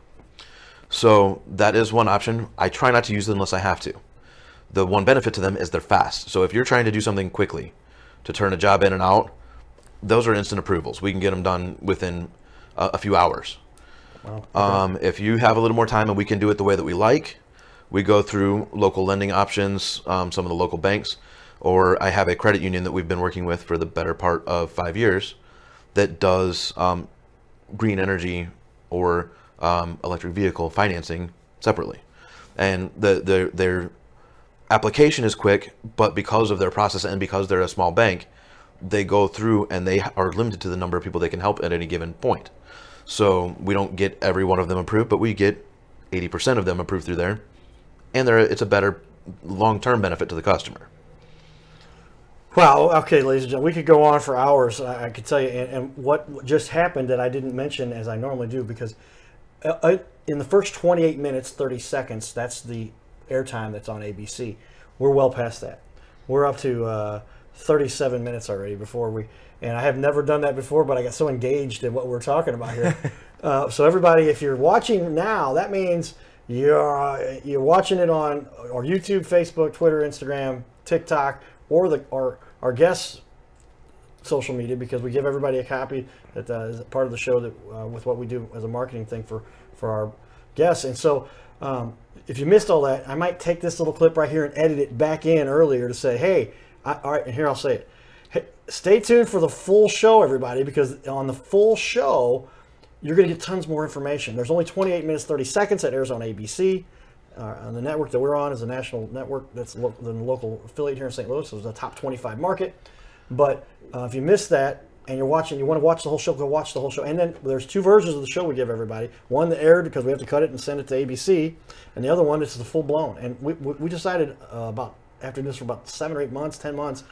So that is one option. I try not to use them unless I have to. The one benefit to them is they're fast. So if you're trying to do something quickly to turn a job in and out, those are instant approvals. We can get them done within a few hours. Wow. Okay. If you have a little more time and we can do it the way that we like, we go through local lending options, some of the local banks, or I have a credit union that we've been working with for the better part of 5 years that does green energy or electric vehicle financing separately. And their application is quick, but because of their process and because they're a small bank, they go through and they are limited to the number of people they can help at any given point. So we don't get every one of them approved, but we get 80% of them approved through there. And it's a better long-term benefit to the customer. Wow. Okay, ladies and gentlemen, we could go on for hours. I could tell you, and what just happened that I didn't mention as I normally do, because in the first 28 minutes, 30 seconds, that's the airtime that's on ABC. We're well past that. We're up to 37 minutes already and I have never done that before, but I got so engaged in what we're talking about here. So everybody, if you're watching now, that means you're watching it on our YouTube, Facebook, Twitter, Instagram, TikTok, or our guests' social media, because we give everybody a copy that is part of the show that with what we do as a marketing thing for our guests. And so if you missed all that, I might take this little clip right here and edit it back in earlier to say, hey, all right, and here I'll say it. Hey, stay tuned for the full show, everybody, because on the full show, you're going to get tons more information. There's only 28 minutes, 30 seconds that airs on ABC. On the network that we're on is a national network that's the local affiliate here in St. Louis. So it's a top 25 market. But if you missed that and you want to watch the whole show, go watch the whole show. And then there's 2 versions of the show we give everybody. One that aired because we have to cut it and send it to ABC. And the other one is the full blown. And we decided after this for about 7 or 8 months, 10 months,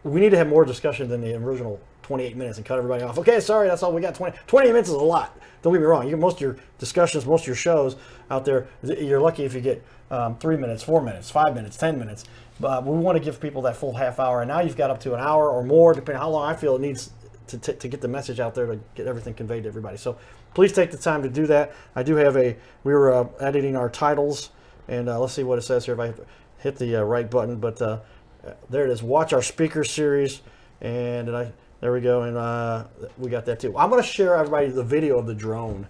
we need to have more discussion than the original 28 minutes and cut everybody off. Okay, sorry, that's all we got. 28 minutes is a lot. Don't get me wrong. You get most of your discussions, most of your shows out there, you're lucky if you get 3 minutes, 4 minutes, 5 minutes, 10 minutes. But we want to give people that full half hour. And now you've got up to an hour or more, depending on how long I feel it needs to get the message out there to get everything conveyed to everybody. So please take the time to do that. I do have we were editing our titles, and let's see what it says here if I hit the right button. But there it is. Watch our speaker series. And there we go, and we got that too. I'm going to share everybody the video of the drone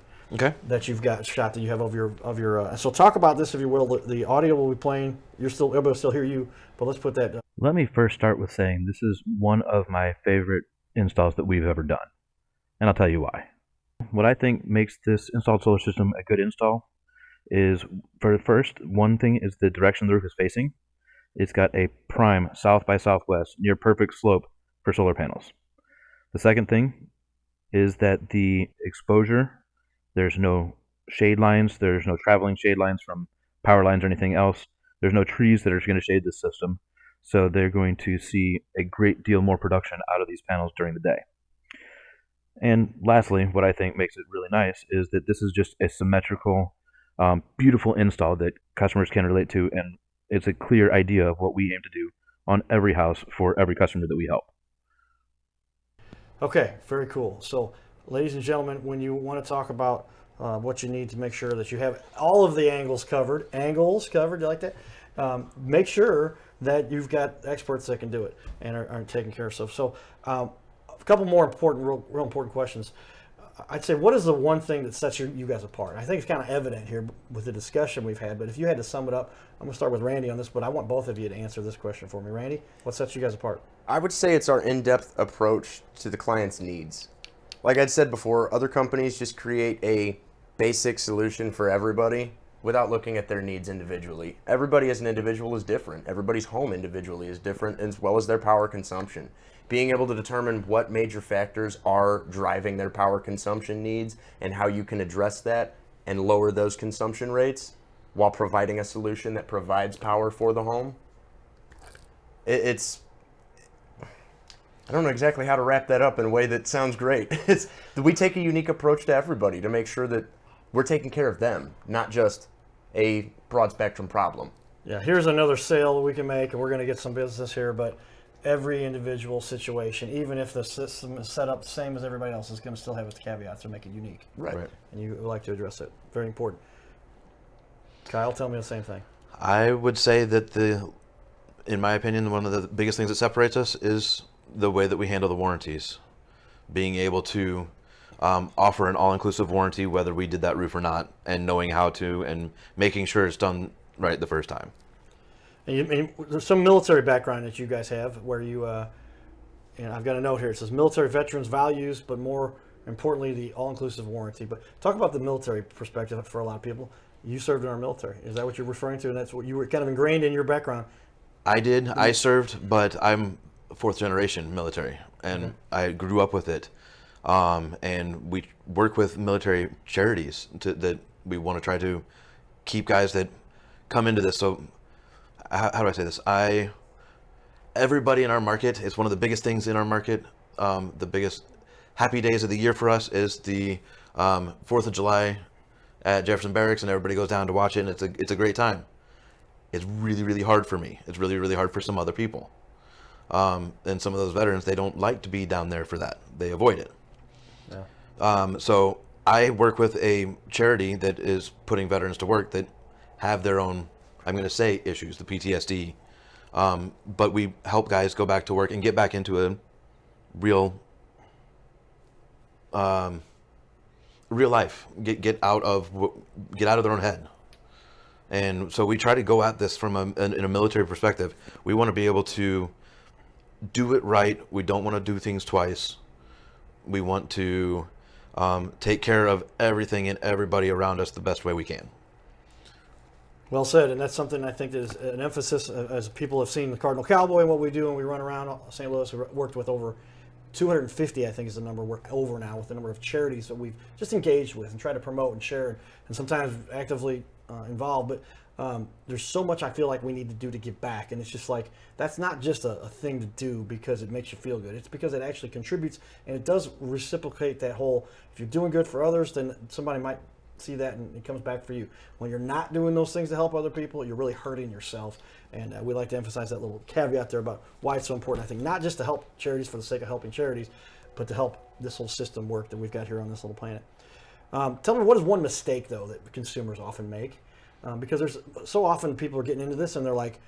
that you've got shot that you have of your. So talk about this, if you will. The audio will be playing. Everybody will still hear you, but let's put that. Let me first start with saying this is one of my favorite installs that we've ever done, and I'll tell you why. What I think makes this installed solar system a good install is, for the first, one thing is the direction the roof is facing. It's got a prime south by southwest, near perfect slope for solar panels. The second thing is that the exposure, there's no shade lines, there's no traveling shade lines from power lines or anything else. There's no trees that are going to shade this system, so they're going to see a great deal more production out of these panels during the day. And lastly, what I think makes it really nice is that this is just a symmetrical, beautiful install that customers can relate to, and it's a clear idea of what we aim to do on every house for every customer that we help. Okay, very cool. So, ladies and gentlemen, when you want to talk about what you need to make sure that you have all of the angles covered, you like that? Make sure that you've got experts that can do it and are taking care of stuff. So, a couple more important, real important questions. I'd say, what is the one thing that sets you guys apart? I think it's kind of evident here with the discussion we've had, but if you had to sum it up, I'm going to start with Randy on this, but I want both of you to answer this question for me. Randy, what sets you guys apart? I would say it's our in-depth approach to the client's needs. Like I'd said before, other companies just create a basic solution for everybody without looking at their needs individually. Everybody as an individual is different. Everybody's home individually is different, as well as their power consumption. Being able to determine what major factors are driving their power consumption needs and how you can address that and lower those consumption rates while providing a solution that provides power for the home. It's I don't know exactly how to wrap that up in a way that sounds great. We take a unique approach to everybody to make sure that we're taking care of them, not just a broad spectrum problem. Yeah, here's another sale we can make, and we're going to get some business here, but every individual situation, even if the system is set up the same as everybody else, is going to still have its caveats to make it unique. Right. And you like to address it. Very important. Kyle, tell me the same thing. I would say that in my opinion, one of the biggest things that separates us is the way that we handle the warranties. Being able to offer an all-inclusive warranty, whether we did that roof or not, and knowing how to, and making sure it's done right the first time. And there's some military background that you guys have, where you, I've got a note here. It says military veterans values, but more importantly, the all-inclusive warranty. But talk about the military perspective for a lot of people. You served in our military. Is that what you're referring to? And that's what you were kind of ingrained in your background. I did. I served, but I'm fourth generation military, and I grew up with it. And we work with military charities that we want to try to keep guys that come into this. So how do I say this? Everybody in our market, it's one of the biggest things in our market. The biggest happy days of the year for us is the 4th of July at Jefferson Barracks, and everybody goes down to watch it, and it's a great time. It's really, really hard for me. It's really, really hard for some other people. And some of those veterans, they don't like to be down there for that. They avoid it. Yeah. So I work with a charity that is putting veterans to work that have their own, I'm going to say, issues, the PTSD. But we help guys go back to work and get back into a real life, get out of their own head. And so we try to go at this from in a military perspective. We want to be able to do it right. We don't want to do things twice. We want to take care of everything and everybody around us the best way we can. Well said, and that's something I think is an emphasis as people have seen the Cardinal Cowboy and what we do, and we run around St. Louis. We worked with over 250, I think is the number we're over now, with the number of charities that we've just engaged with and try to promote and share, and sometimes actively involved. But there's so much I feel like we need to do to give back, and it's just like, that's not just a thing to do because it makes you feel good. It's because it actually contributes, and it does reciprocate that whole, if you're doing good for others, then somebody might see that and it comes back for you. When you're not doing those things to help other people, you're really hurting yourself. And we like to emphasize that little caveat there about why it's so important. I think not just to help charities for the sake of helping charities, but to help this whole system work that we've got here on this little planet. Tell me, what is one mistake though that consumers often make? Because there's so often people are getting into this and they're like,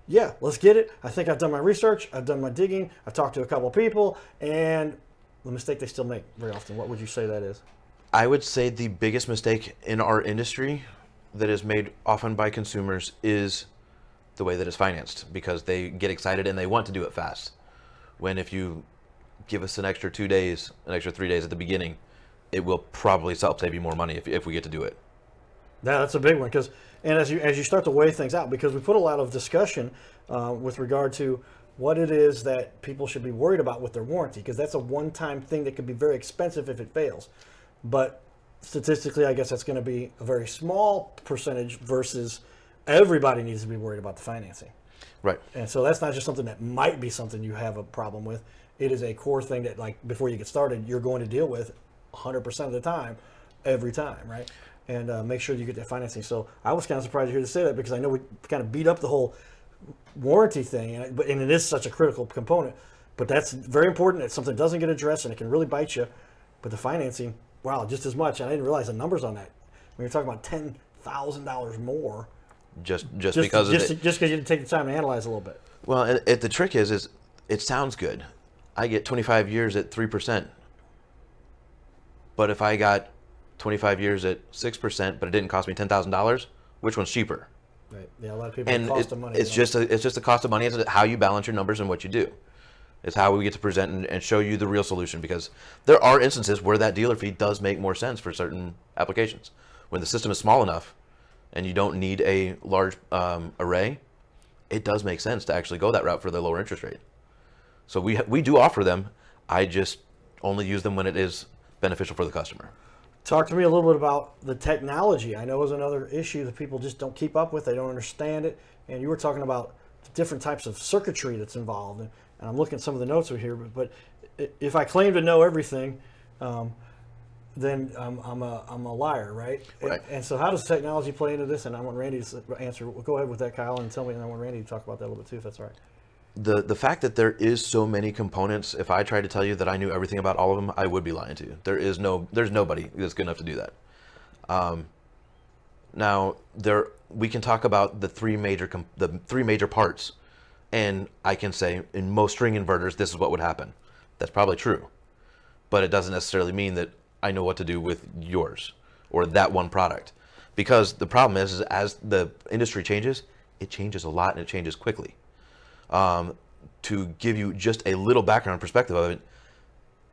yeah, let's get it. I think I've done my research, I've done my digging, I've talked to a couple of people, and the mistake they still make very often, what would you say that is? I would say the biggest mistake in our industry that is made often by consumers is the way that it's financed, because they get excited and they want to do it fast. When if you give us an extra 2 days, an extra 3 days at the beginning, it will probably help save you more money if we get to do it. Yeah, that's a big one, because as you start to weigh things out, because we put a lot of discussion with regard to what it is that people should be worried about with their warranty, because that's a one-time thing that could be very expensive if it fails. But statistically, I guess that's going to be a very small percentage versus everybody needs to be worried about the financing. Right. And so that's not just something that might be something you have a problem with. It is a core thing that, like, before you get started, you're going to deal with 100% of the time, every time, right? And make sure you get that financing. So I was kind of surprised to hear you say that, because I know we kind of beat up the whole warranty thing, and it is such a critical component. But that's very important. It's something that doesn't get addressed, and it can really bite you. But the financing, wow, just as much. And I didn't realize the numbers on that. When you're talking about $10,000 more, Just because of it. just because you didn't take the time to analyze a little bit. Well, and the trick is it sounds good. I get 25 years at 3%. But if I got 25 years at 6%, but it didn't cost me $10,000, which one's cheaper? Right. Yeah, a lot of people And cost of money. it's just the cost of money. It's how you balance your numbers and what you do. It's how we get to present and show you the real solution, because there are instances where that dealer fee does make more sense for certain applications. When the system is small enough and you don't need a large array, it does make sense to actually go that route for the lower interest rate. So we do offer them. I just only use them when it is beneficial for the customer. Talk to me a little bit about the technology. I know is another issue that people just don't keep up with. They don't understand it. And you were talking about the different types of circuitry that's involved. And I'm looking at some of the notes over here. But if I claim to know everything, then I'm a liar, right? Right. And so how does technology play into this? And I want Randy to answer. Go ahead with that, Kyle, and tell me. And I want Randy to talk about that a little bit too, if that's all right. The fact that there is so many components, if I tried to tell you that I knew everything about all of them, I would be lying to you. There's nobody that's good enough to do that. Now we can talk about the three major parts, and I can say in most string inverters this is what would happen. That's probably true, but it doesn't necessarily mean that I know what to do with yours or that one product, because the problem is as the industry changes, it changes a lot and it changes quickly. To give you just a little background perspective of it,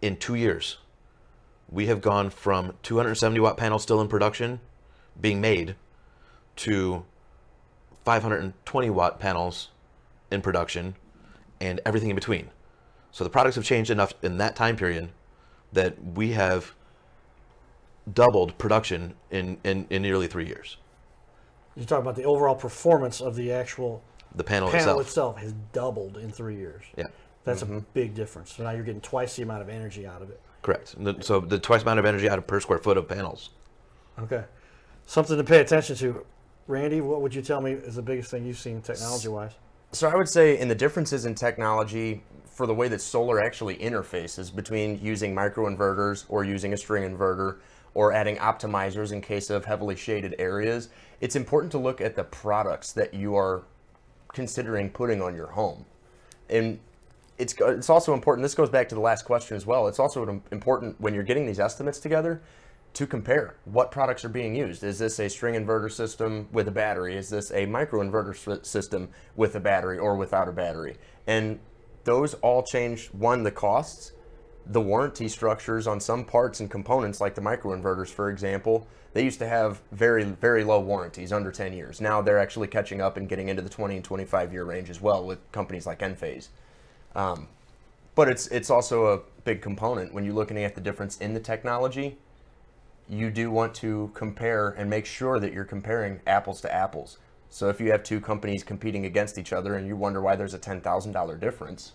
in 2 years, we have gone from 270 watt panels still in production, being made, to 520 watt panels in production, and everything in between. So the products have changed enough in that time period that we have doubled production in nearly 3 years. You're talking about the overall performance of the actual The panel panel itself. itself has doubled in 3 years. Yeah. That's a big difference. So now you're getting twice the amount of energy out of it. Correct. So the twice amount of energy out of per square foot of panels. Okay. Something to pay attention to. Randy, what would you tell me is the biggest thing you've seen technology-wise? So I would say in the differences in technology for the way that solar actually interfaces between using microinverters or using a string inverter or adding optimizers in case of heavily shaded areas, it's important to look at the products that you are considering putting on your home. And it's also important, this goes back to the last question as well, it's also important when you're getting these estimates together to compare what products are being used. Is this a string inverter system with a battery? Is this a microinverter system with a battery or without a battery? And those all change, one, the costs, the warranty structures on some parts and components, like the microinverters, for example. They used to have very, very low warranties, under 10 years. Now they're actually catching up and getting into the 20 and 25 year range as well with companies like Enphase. But it's also a big component when you're looking at the difference in the technology. You do want to compare and make sure that you're comparing apples to apples. So if you have two companies competing against each other and you wonder why there's a $10,000 difference,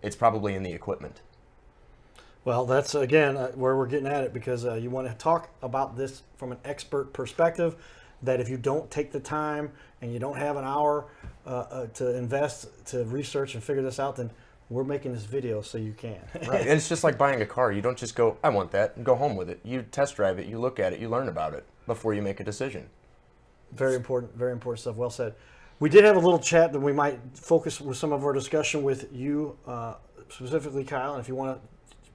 it's probably in the equipment. Well, that's, again, where we're getting at it, because you want to talk about this from an expert perspective, that if you don't take the time and you don't have an hour to invest to research and figure this out, then we're making this video so you can. Right. And it's just like buying a car. You don't just go, I want that, and go home with it. You test drive it, you look at it, you learn about it before you make a decision. Very Very important stuff. Well said. We did have a little chat that we might focus with some of our discussion with you, specifically Kyle, and if you want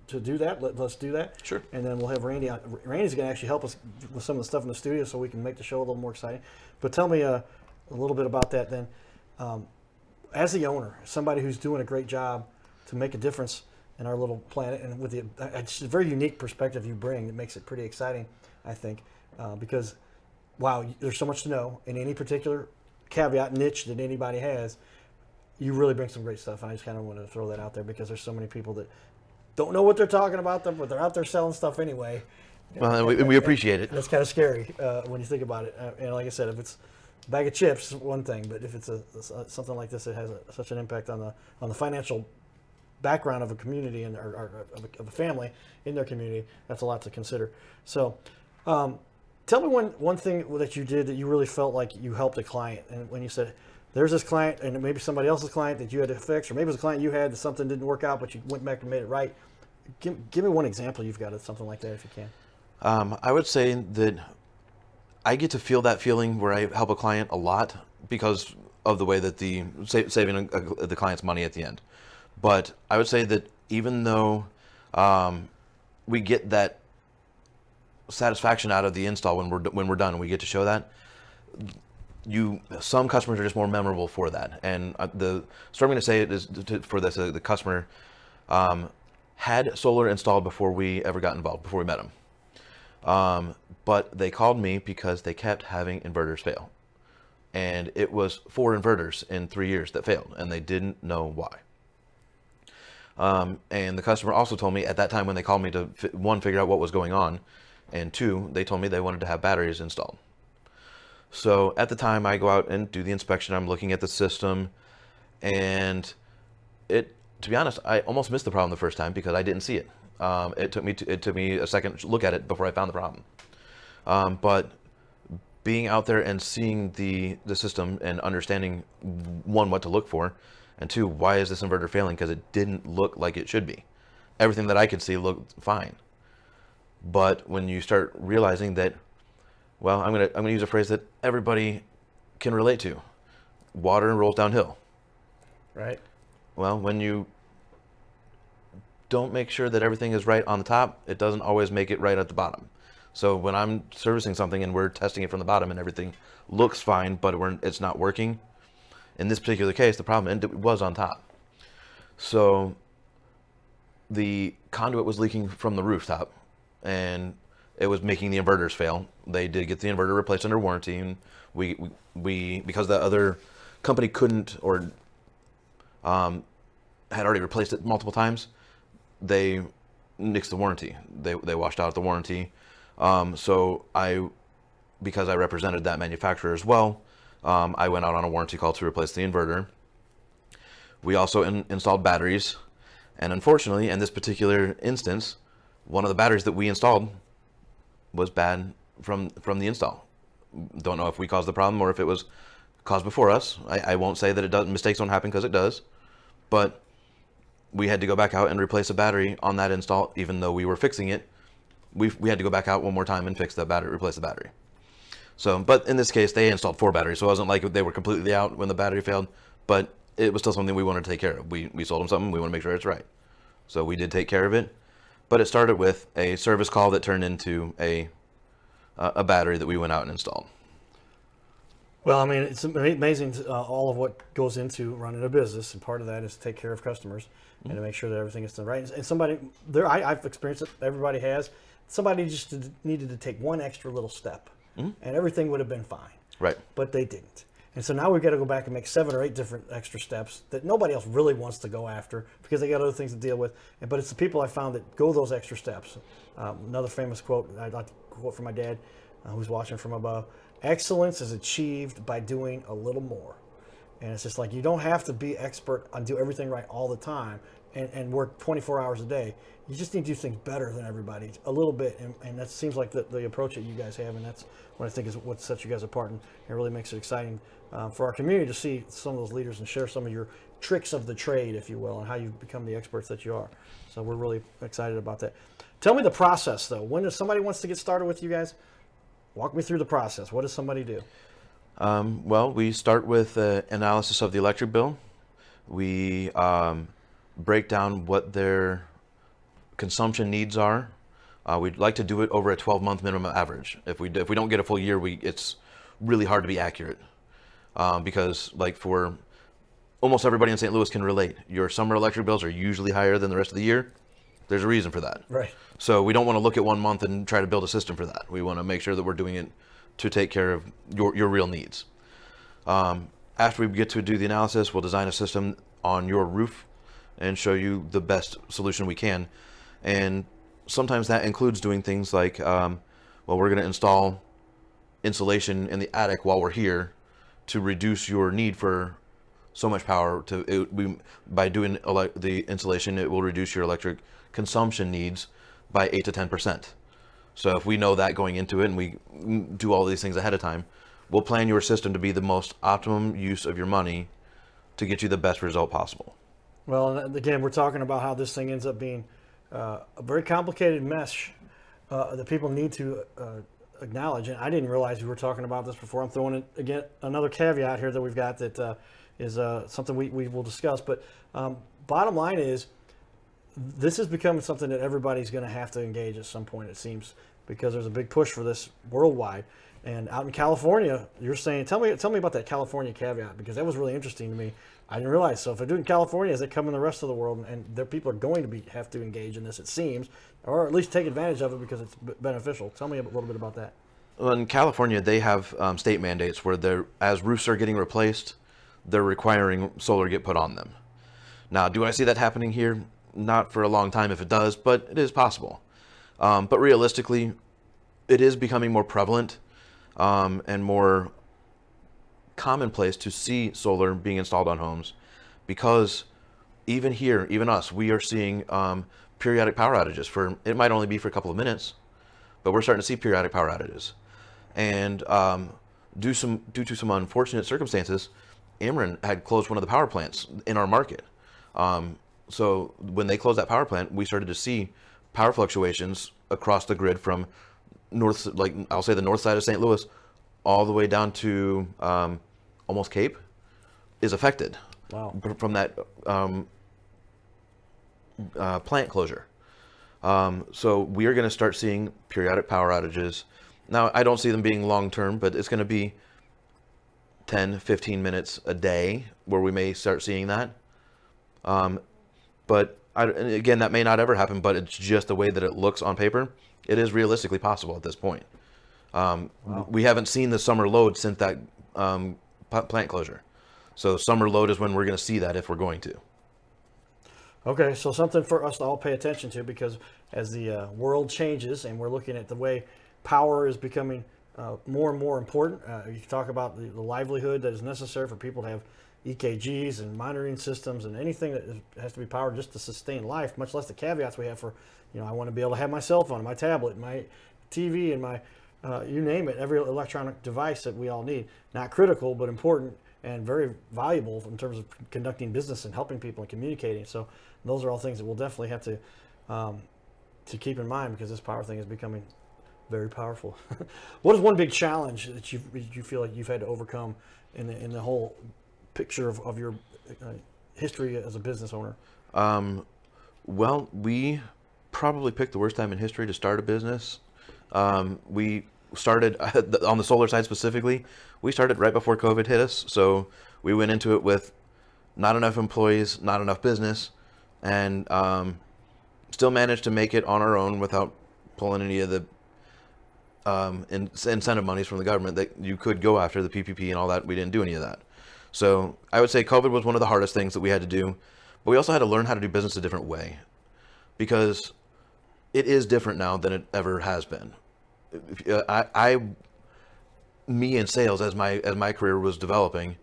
to do that, let's do that. Sure. And then we'll have Randy on. Randy's going to actually help us with some of the stuff in the studio so we can make the show a little more exciting. But tell me a little bit about that then. As the owner, somebody who's doing a great job to make a difference in our little planet, and with it's a very unique perspective you bring that makes it pretty exciting, I think, because, wow, there's so much to know in any particular caveat niche that anybody has. You really bring some great stuff, and I just kind of want to throw that out there because there's so many people that don't know what they're talking about, but they're out there selling stuff anyway. Well, and we appreciate it. That's kind of scary when you think about it. And like I said, if it's bag of chips is one thing, but if it's something like this, it has such an impact on the financial background of a community and or of a family in their community. That's a lot to consider. So, tell me one thing that you did that you really felt like you helped a client, and when you said there's this client and maybe somebody else's client that you had to fix, or maybe it was a client you had that something didn't work out, but you went back and made it right. Give me one example you've got of something like that if you can. I would say that I get to feel that feeling where I help a client a lot because of the way that saving the client's money at the end. But I would say that even though we get that satisfaction out of the install when we're done and we get to show that, some customers are just more memorable for that. And so I'm going to say it is for this, the customer had solar installed before we ever got involved, before we met them. But they called me because they kept having inverters fail. And it was 4 inverters in 3 years that failed, and they didn't know why. And the customer also told me at that time when they called me to, one, figure out what was going on, and 2, they told me they wanted to have batteries installed. So at the time I go out and do the inspection, I'm looking at the system, and to be honest, I almost missed the problem the first time because I didn't see it. It took me a second to look at it before I found the problem. But being out there and seeing the system and understanding, 1, what to look for, and 2, why is this inverter failing? Because it didn't look like it should be. Everything that I could see looked fine. But when you start realizing that, well, I'm gonna use a phrase that everybody can relate to: water rolls downhill. Right. Well, when you don't make sure that everything is right on the top, it doesn't always make it right at the bottom. So when I'm servicing something and we're testing it from the bottom and everything looks fine, but it's not working, in this particular case, the problem was on top. So the conduit was leaking from the rooftop, and it was making the inverters fail. They did get the inverter replaced under warranty, and we because the other company couldn't, or had already replaced it multiple times, they nixed the warranty. They washed out the warranty. So because I represented that manufacturer as well, I went out on a warranty call to replace the inverter. We also installed batteries, and unfortunately, in this particular instance, one of the batteries that we installed was bad from the install. Don't know if we caused the problem or if it was caused before us. I won't say that mistakes don't happen, because it does, but we had to go back out and replace a battery on that install. Even though we were fixing it, we had to go back out one more time and fix that battery, replace the battery. So, but in this case, they installed 4 batteries, so it wasn't like they were completely out when the battery failed, but it was still something we wanted to take care of. We sold them something, we want to make sure it's right. So we did take care of it, but it started with a service call that turned into a battery that we went out and installed. Well, I mean, it's amazing all of what goes into running a business, and part of that is to take care of customers and to make sure that everything is done right. And somebody there, I've experienced it. Everybody has. Somebody just needed to take one extra little step, and everything would have been fine. Right. But they didn't. And so now we've got to go back and make 7 or 8 different extra steps that nobody else really wants to go after because they got other things to deal with. But it's the people I found that go those extra steps. Another famous quote, I'd like to quote from my dad, who's watching from above: excellence is achieved by doing a little more. And it's just like, you don't have to be expert and do everything right all the time and work 24 hours a day. You just need to do things better than everybody a little bit. And that seems like the approach that you guys have. And that's what I think is what sets you guys apart, and it really makes it exciting for our community to see some of those leaders and share some of your tricks of the trade, if you will, and how you've become the experts that you are. So we're really excited about that. Tell me the process, though. When somebody wants to get started with you guys, walk me through the process. What does somebody do? Well, we start with analysis of the electric bill. We break down what their consumption needs are. We'd like to do it over a 12-month minimum average. If we don't get a full year, it's really hard to be accurate, because like for almost everybody in St. Louis can relate. Your summer electric bills are usually higher than the rest of the year. There's a reason for that. Right. So we don't want to look at 1 month and try to build a system for that. We want to make sure that we're doing it to take care of your real needs. After we get to do the analysis, we'll design a system on your roof and show you the best solution we can. And sometimes that includes doing things like, well, we're going to install insulation in the attic while we're here, to reduce your need for so much power. By doing the installation, it will reduce your electric consumption needs by 8 to 10%. So if we know that going into it and we do all these things ahead of time, we'll plan your system to be the most optimum use of your money to get you the best result possible. Well, and again, we're talking about how this thing ends up being a very complicated mesh that people need to acknowledge. And I didn't realize we were talking about this before. I'm throwing in, again, another caveat here that we've got that is something we will discuss. But bottom line is, this is becoming something that everybody's going to have to engage at some point, it seems, because there's a big push for this worldwide. And out in California, you're saying, tell me about that California caveat, because that was really interesting to me. I didn't realize. So if they're doing California, is it coming the rest of the world? And their people are going to have to engage in this, it seems, or at least take advantage of it because it's beneficial. Tell me a little bit about that. Well, in California, they have state mandates where as roofs are getting replaced, they're requiring solar get put on them. Now, do I see that happening here? Not for a long time if it does, but it is possible. But realistically, it is becoming more prevalent and more commonplace to see solar being installed on homes, because even here, even us, we are seeing periodic power outages. It might only be for a couple of minutes, but we're starting to see periodic power outages. And due to some unfortunate circumstances, Ameren had closed one of the power plants in our market. So when they closed that power plant, we started to see power fluctuations across the grid from I'll say the north side of St. Louis, all the way down to almost Cape, is affected. Wow. From that plant closure. So we are going to start seeing periodic power outages. Now, I don't see them being long term, but it's going to be 10, 15 minutes a day where we may start seeing that. But again, that may not ever happen, but it's just the way that it looks on paper. It is realistically possible at this point. Wow. We haven't seen the summer load since that plant closure. So summer load is when we're going to see that, if we're going to. Okay, so something for us to all pay attention to, because as the world changes and we're looking at the way power is becoming more and more important, you talk about the livelihood that is necessary for people to have EKGs and monitoring systems and anything that has to be powered just to sustain life, much less the caveats we have for, I want to be able to have my cell phone, my tablet, my TV, and my, you name it, every electronic device that we all need. Not critical, but important and very valuable in terms of conducting business and helping people and communicating. So those are all things that we'll definitely have to keep in mind, because this power thing is becoming very powerful. What is one big challenge that you feel like you've had to overcome in the whole picture of your history as a business owner? Well, we probably picked the worst time in history to start a business. We started on the solar side specifically. We started right before COVID hit us, so we went into it with not enough employees, not enough business, and still managed to make it on our own without pulling any of the incentive monies from the government that you could go after, the PPP and all that. We didn't do any of that. So I would say COVID was one of the hardest things that we had to do, but we also had to learn how to do business a different way, because it is different now than it ever has been. Me in sales, as my career was developing,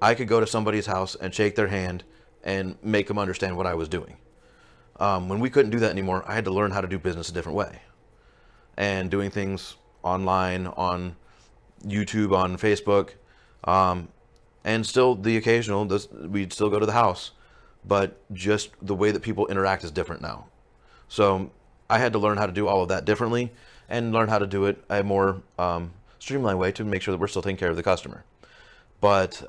I could go to somebody's house and shake their hand and make them understand what I was doing. When we couldn't do that anymore, I had to learn how to do business a different way, and doing things online, on YouTube, on Facebook, and still the occasional, we'd still go to the house, but just the way that people interact is different now. So I had to learn how to do all of that differently and learn how to do it a more streamlined way to make sure that we're still taking care of the customer. But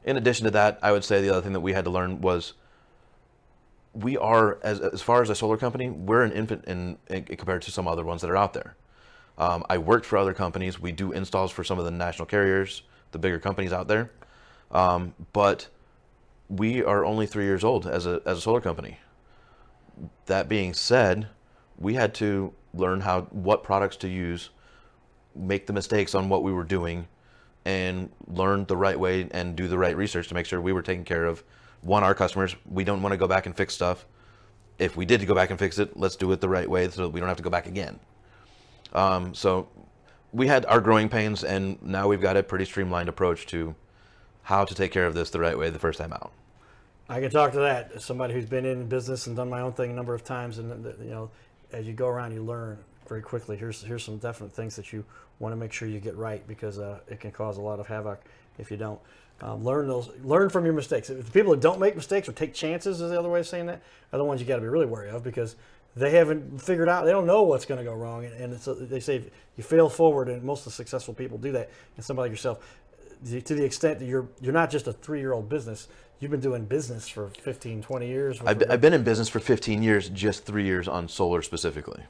in addition to that, I would say the other thing that we had to learn was we are, as far as a solar company, we're an infant in compared to some other ones that are out there. I worked for other companies. We do installs for some of the national carriers, the bigger companies out there. But we are only 3 years old as a solar company. That being said, we had to learn what products to use, make the mistakes on what we were doing, and learn the right way and do the right research to make sure we were taking care of, one, our customers. We don't want to go back and fix stuff. If we did go back and fix it, let's do it the right way so that we don't have to go back again. So we had our growing pains, and now we've got a pretty streamlined approach to how to take care of this the right way the first time out. I can talk to that as somebody who's been in business and done my own thing a number of times, and as you go around, you learn very quickly. Here's some definite things that you want to make sure you get right, because it can cause a lot of havoc if you don't. Learn from your mistakes. If the people that don't make mistakes or take chances, is the other way of saying that, are the ones you got to be really wary of, because they haven't figured out, they don't know what's going to go wrong, and they say you fail forward, and most of the successful people do that. And somebody like yourself, to the extent that you're not just a 3-year-old business, you've been doing business for 15, 20 years. I've been in business for 15 years, just 3 years on solar specifically.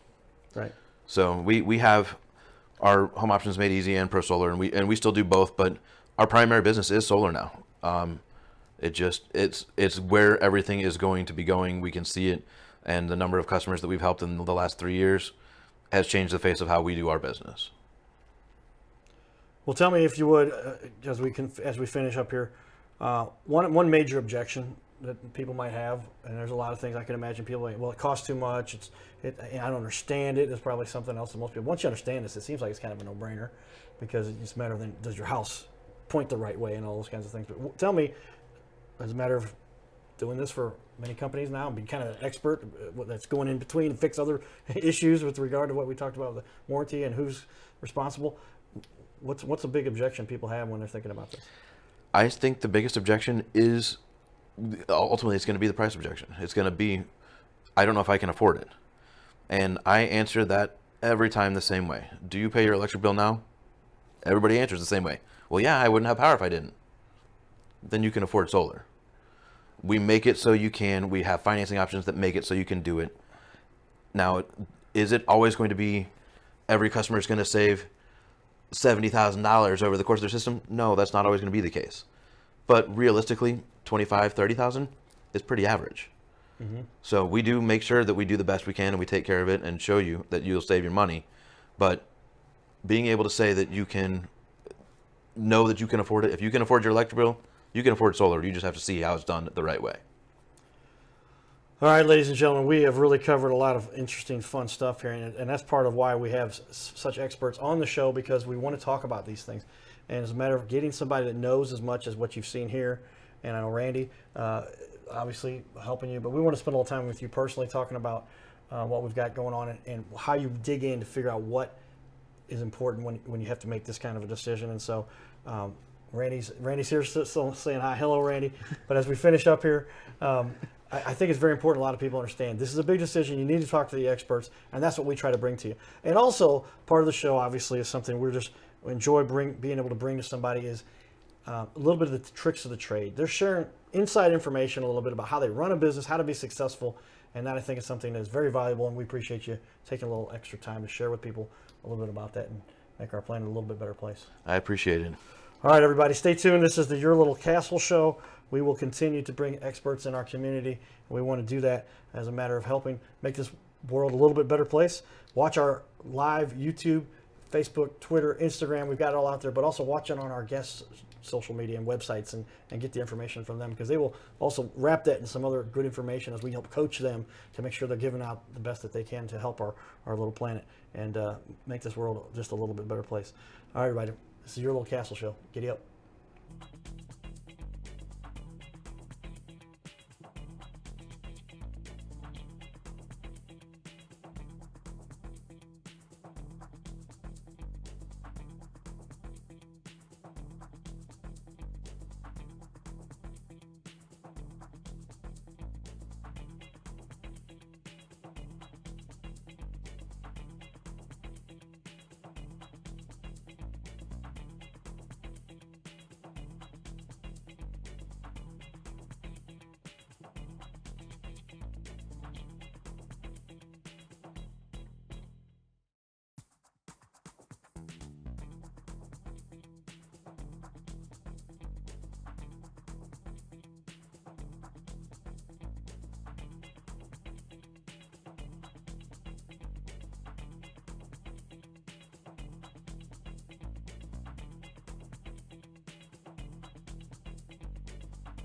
Right. So we have our home options made easy and proSOLAR, and we still do both, but our primary business is solar now. It's where everything is going to be going. We can see it, and the number of customers that we've helped in the last 3 years has changed the face of how we do our business. Well, tell me, if you would, as we finish up here, one major objection that people might have, and there's a lot of things I can imagine people like, well, it costs too much. I don't understand it. It's probably something else that most people. Once you understand this, it seems like it's kind of a no-brainer, because it's a matter of, does your house point the right way and all those kinds of things. But tell me, as a matter of doing this for many companies now and being kind of an expert that's going in between and fix other issues with regard to what we talked about with the warranty and who's responsible. What's a big objection people have when they're thinking about this? I think the biggest objection is, ultimately, it's going to be the price objection. It's going to be, I don't know if I can afford it. And I answer that every time the same way. Do you pay your electric bill now? Everybody answers the same way. Well, yeah, I wouldn't have power if I didn't. Then you can afford solar. We make it so you can. We have financing options that make it so you can do it. Now, is it always going to be every customer is going to save $70,000 over the course of their system? No, that's not always going to be the case. But realistically, $25,000, $30,000 is pretty average. Mm-hmm. So we do make sure that we do the best we can and we take care of it and show you that you'll save your money. But being able to say that you can know that you can afford it. If you can afford your electric bill, you can afford solar. You just have to see how it's done the right way. All right, ladies and gentlemen, we have really covered a lot of interesting, fun stuff here, and that's part of why we have such experts on the show, because we want to talk about these things. And it's a matter of getting somebody that knows as much as what you've seen here. And I know Randy, obviously helping you, but we want to spend a little time with you personally, talking about what we've got going on and how you dig in to figure out what is important when you have to make this kind of a decision. And so Randy's here still saying hi. Hello, Randy. But as we finish up here, I think it's very important a lot of people understand this is a big decision. You need to talk to the experts, and that's what we try to bring to you. And also, part of the show, obviously, is something we enjoy being able to bring to somebody is a little bit of the tricks of the trade. They're sharing inside information a little bit about how they run a business, how to be successful, and that I think is something that's very valuable, and we appreciate you taking a little extra time to share with people a little bit about that and make our planet a little bit better place. I appreciate it. All right, everybody, stay tuned. This is the Your Little Castle Show. We will continue to bring experts in our community, and we want to do that as a matter of helping make this world a little bit better place. Watch our live YouTube, Facebook, Twitter, Instagram. We've got it all out there, but also watch it on our guests' social media and websites and get the information from them, because they will also wrap that in some other good information as we help coach them to make sure they're giving out the best that they can to help our little planet and make this world just a little bit better place. All right, everybody. This is Your Little Castle Show. Giddy up.